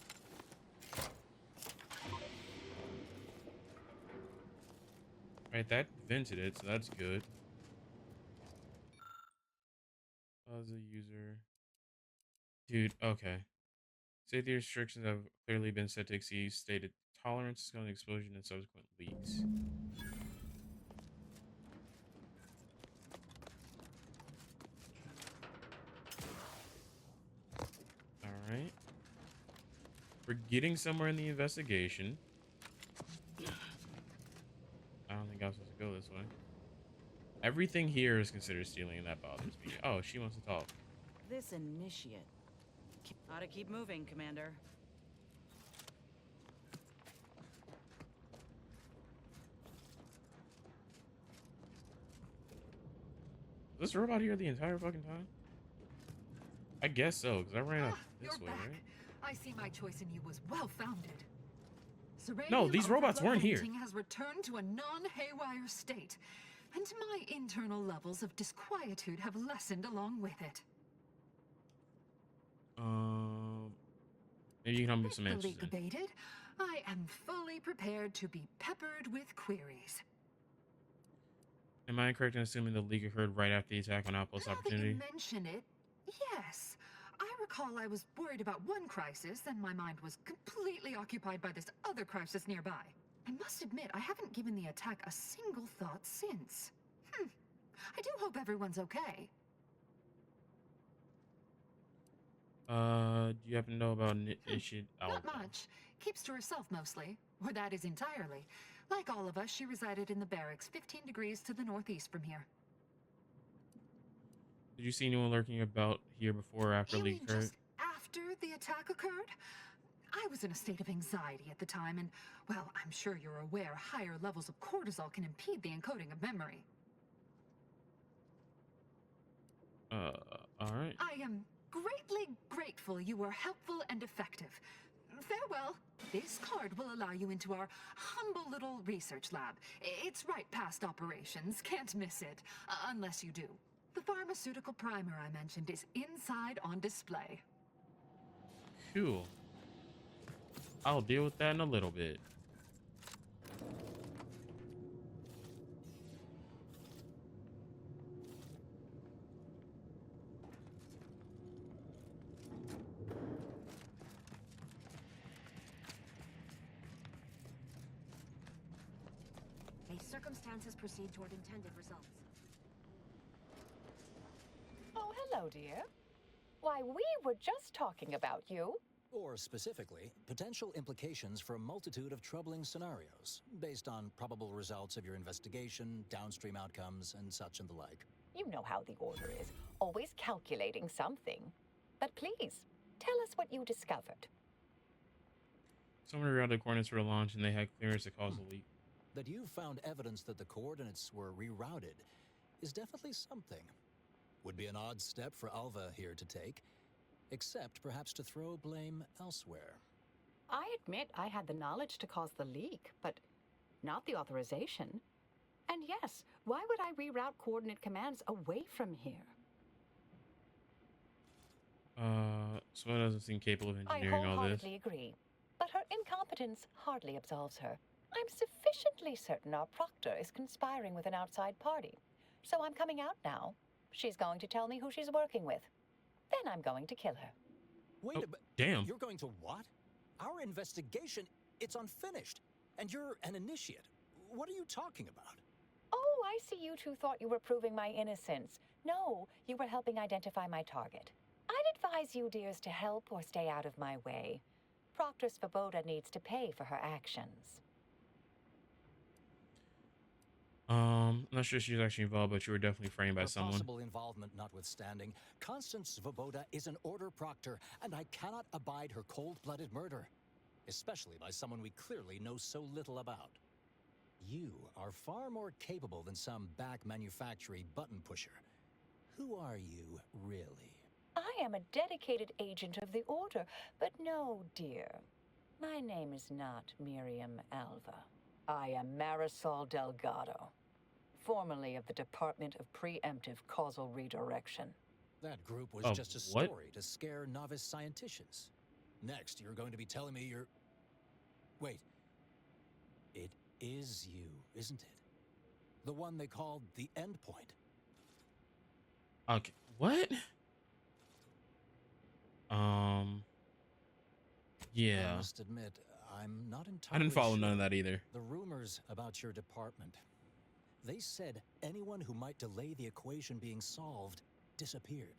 Right, that vented it, so that's good. As a user. Dude, okay. Safety restrictions have clearly been set to exceed stated tolerance, scaling explosion and subsequent leaks. Alright. We're getting somewhere in the investigation. I don't think I was supposed to go this way. Everything here is considered stealing, and that bothers me. Oh, she wants to talk. This initiate. Ought to keep moving, Commander. Was this robot here the entire fucking time? I guess so, because I ran up this way, back. right? I see my choice in you was well-founded. No, these robots weren't here. Has returned to a non-haywire state, and my internal levels of disquietude have lessened along with it. Maybe you can help me with some The answers leak then. abated, I am fully prepared to be peppered with queries. Am I correct in assuming the leak occurred right after the attack on Outpost Now that Opportunity? you mention it, yes. I recall I was worried about one crisis, and my mind was completely occupied by this other crisis nearby. I must admit, I haven't given the attack a single thought since. I do hope everyone's okay. Do you happen to know about Ishid Alpha? Not much. Keeps to herself mostly. Or that is entirely. Like all of us, she resided in the barracks 15 degrees to the northeast from here. Did you see anyone lurking about here before or after You leak mean occurred? just after the attack occurred? I was in a state of anxiety at the time, and, well, I'm sure you're aware higher levels of cortisol can impede the encoding of memory. Alright. I am greatly grateful you were helpful and effective. Farewell. This card will allow you into our humble little research lab. It's right past operations. Can't miss it. Unless you do. The pharmaceutical primer I mentioned is inside on display. Cool. I'll deal with that in a little bit. May circumstances proceed toward intended results. Oh, hello, dear. Why, we were just talking about you. Or specifically, potential implications for a multitude of troubling scenarios, based on probable results of your investigation, downstream outcomes, and such and the like. You know how the Order is, always calculating something. But please, tell us what you discovered. Someone rerouted coordinates for a launch, and they had clearance to cause a leak. That you found evidence that the coordinates were rerouted is definitely something. Would be an odd step for Alva here to take, except perhaps to throw blame elsewhere. I admit I had the knowledge to cause the leak, but not the authorization. And yes, why would I reroute coordinate commands away from here? Someone doesn't seem capable of I engineering all this. wholeheartedly agree, but her incompetence hardly absolves her. I'm sufficiently certain our proctor is conspiring with an outside party, so I'm coming out now. She's going to tell me who she's working with. Then I'm going to kill her. Wait a minute. Damn. You're going to what? Our investigation, it's unfinished. And you're an initiate. What are you talking about? Oh, I see you two thought you were proving my innocence. No, you were helping identify my target. I'd advise you, dears, to help or stay out of my way. Proctor Svoboda needs to pay for her actions. I'm not sure she was actually involved, but you were definitely framed by Her someone. possible involvement notwithstanding, Constance Svoboda is an Order proctor, and I cannot abide her cold-blooded murder, especially by someone we clearly know so little about. You are far more capable than some back manufactory button pusher. Who are you, really? I am a dedicated agent of the Order, but no, dear. My name is not Miriam Alva. I am Marisol Delgado, formerly of the Department of Preemptive Causal Redirection. That group was just a what? story to scare novice scienticians. Next, you're going to be telling me you're... Wait. It is you, isn't it? The one they called the Endpoint. Okay, what? Yeah. I must admit, I'm not entirely I didn't follow none of sure. that either. The rumors about your department. They said anyone who might delay the equation being solved disappeared.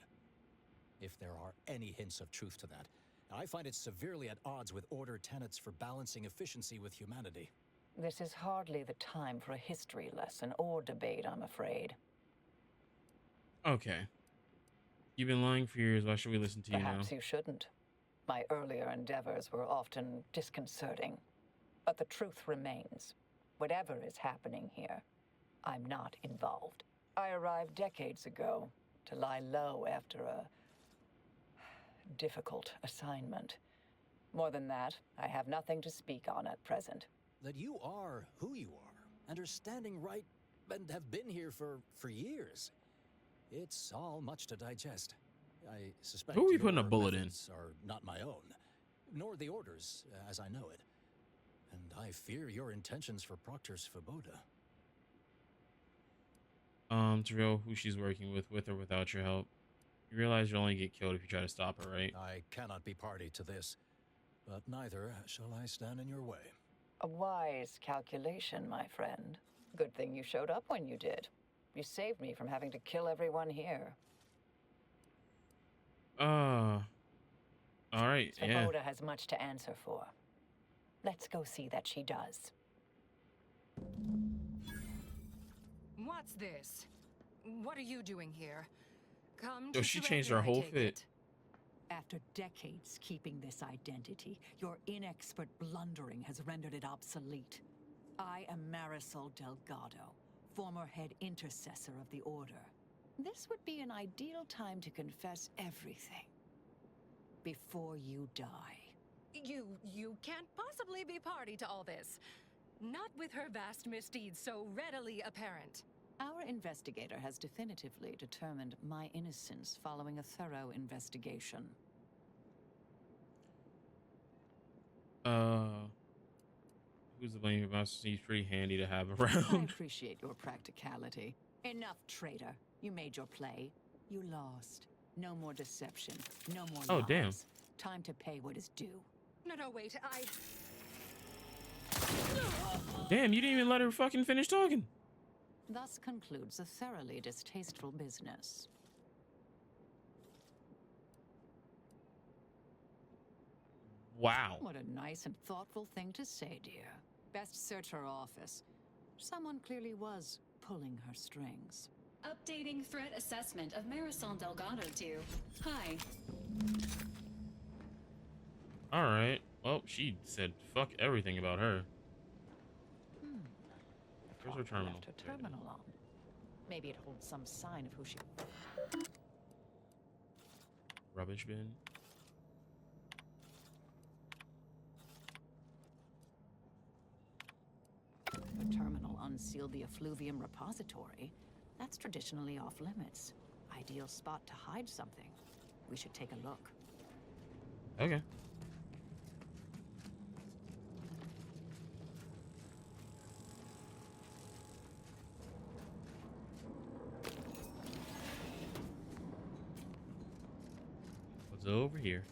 If there are any hints of truth to that, I find it severely at odds with Order tenets for balancing efficiency with humanity. This is hardly the time for a history lesson or debate, I'm afraid. Okay. You've been lying for years. Why should we listen to you now? Perhaps you shouldn't. My earlier endeavors were often disconcerting. But the truth remains. Whatever is happening here, I'm not involved. I arrived decades ago to lie low after a difficult assignment. More than that, I have nothing to speak on at present. That you are who you are, and are standing right, and have been here for years. It's all much to digest. I suspect Who are we putting a your bullet in? methods are not my own, nor the Order's, as I know it. And I fear your intentions for Proctor Svoboda. To reveal who she's working with or without your help. You realize you'll only get killed if you try to stop her, right? I cannot be party to this, but neither shall I stand in your way. A wise calculation, my friend. Good thing you showed up when you did. You saved me from having to kill everyone here. All right, yeah. Svoboda has much to answer for. Let's go see that she does. What's this? What are you doing here? Come Yo, to she surrender, changed her I whole take fit. it. After decades keeping this identity, your inexpert blundering has rendered it obsolete. I am Marisol Delgado, former head intercessor of the Order. This would be an ideal time to confess everything. Before you die. You can't possibly be party to all this. Not with her vast misdeeds so readily apparent. Our investigator has definitively determined my innocence following a thorough investigation. Who's the blame about? He's pretty handy to have I around. appreciate your practicality. Enough, traitor. You made your play. You lost. No more deception. No more lies. Oh, damn. Time to pay what is due. No, wait, Damn, you didn't even let her fucking finish talking. Thus concludes a thoroughly distasteful business. Wow. What a nice and thoughtful thing to say, dear. Best search her office. Someone clearly was pulling her strings. Updating threat assessment of Marisol Delgado to hi. All right. Well, she said fuck everything about her. Where's her terminal? Left her terminal on. Maybe it holds some sign of who she... Rubbish bin. The terminal unsealed the effluvium repository. That's traditionally off limits. Ideal spot to hide something. We should take a look. Okay. What's over here?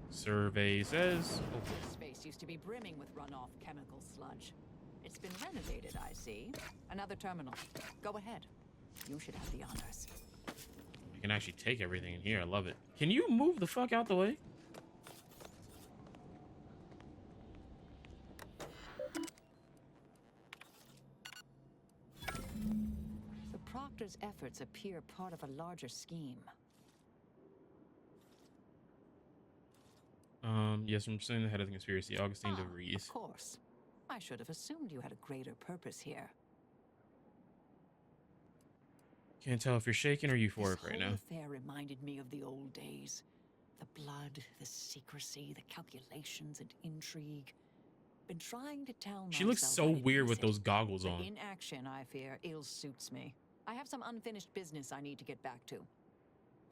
Survey says. Oh. This space used to be brimming with runoff chemical sludge. It's been renovated, I see. Another terminal. Go ahead. You should have the honors. You can actually take everything in here. I love it. Can you move the fuck out the way? The Proctor's efforts appear part of a larger scheme. Yes, I'm saying the head of the conspiracy, Augustine DeVries. Of course. I should have assumed you had a greater purpose here. Can't tell if you're shaking or euphoric right now. This whole affair reminded me of the old days. The blood, the secrecy, the calculations and intrigue. Been trying to tell myself... She looks so weird with those goggles on. In action, I fear, ill suits me. I have some unfinished business I need to get back to.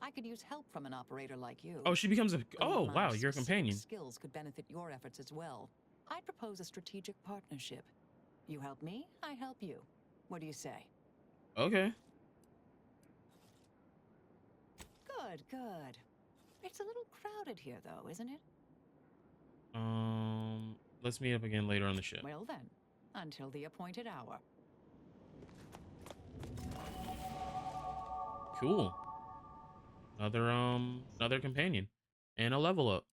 I could use help from an operator like you. Oh, she becomes a... Oh, wow, you're a companion. Skills could benefit your efforts as well. I'd propose a strategic partnership. You help me, I help you. What do you say? Okay. Good, good. It's a little crowded here, though, isn't it? Let's meet up again later on the ship. Well then, until the appointed hour. Cool. Another companion. And a level up.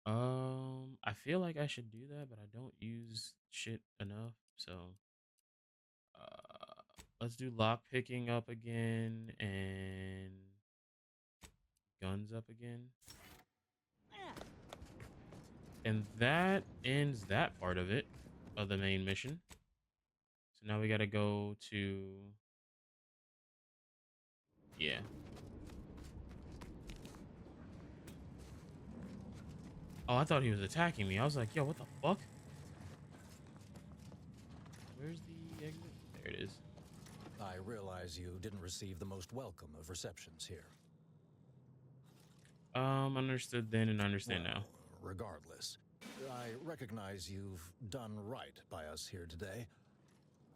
I feel like I should do that, but I don't use shit enough, so let's do lock picking up again and guns up again. And that ends that part of it, of the main mission. So now we gotta go to... Yeah. Oh, I thought he was attacking me. I was like, yo, what the fuck? Where's the exit? There it is. I realize you didn't receive the most welcome of receptions here. Understood then and understand now. Regardless, I recognize you've done right by us here today,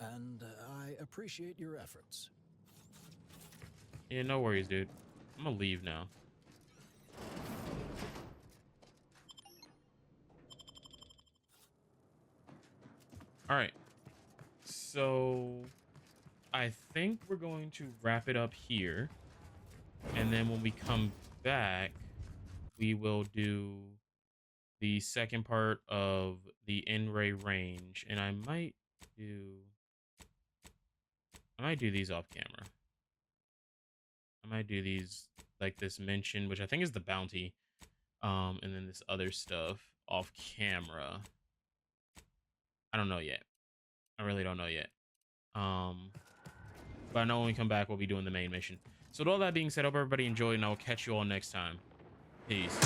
and I appreciate your efforts. Yeah, no worries, dude. I'm gonna leave now. All right. So I think we're going to wrap it up here. And then when we come back, we will do the second part of the N-ray range. And I might do these off camera. I might do these like this mention, which I think is the bounty. And then this other stuff off camera. I don't know yet. I really don't know yet. But I know when we come back, we'll be doing the main mission. So with all that being said, I hope everybody enjoyed, and I'll catch you all next time. Peace.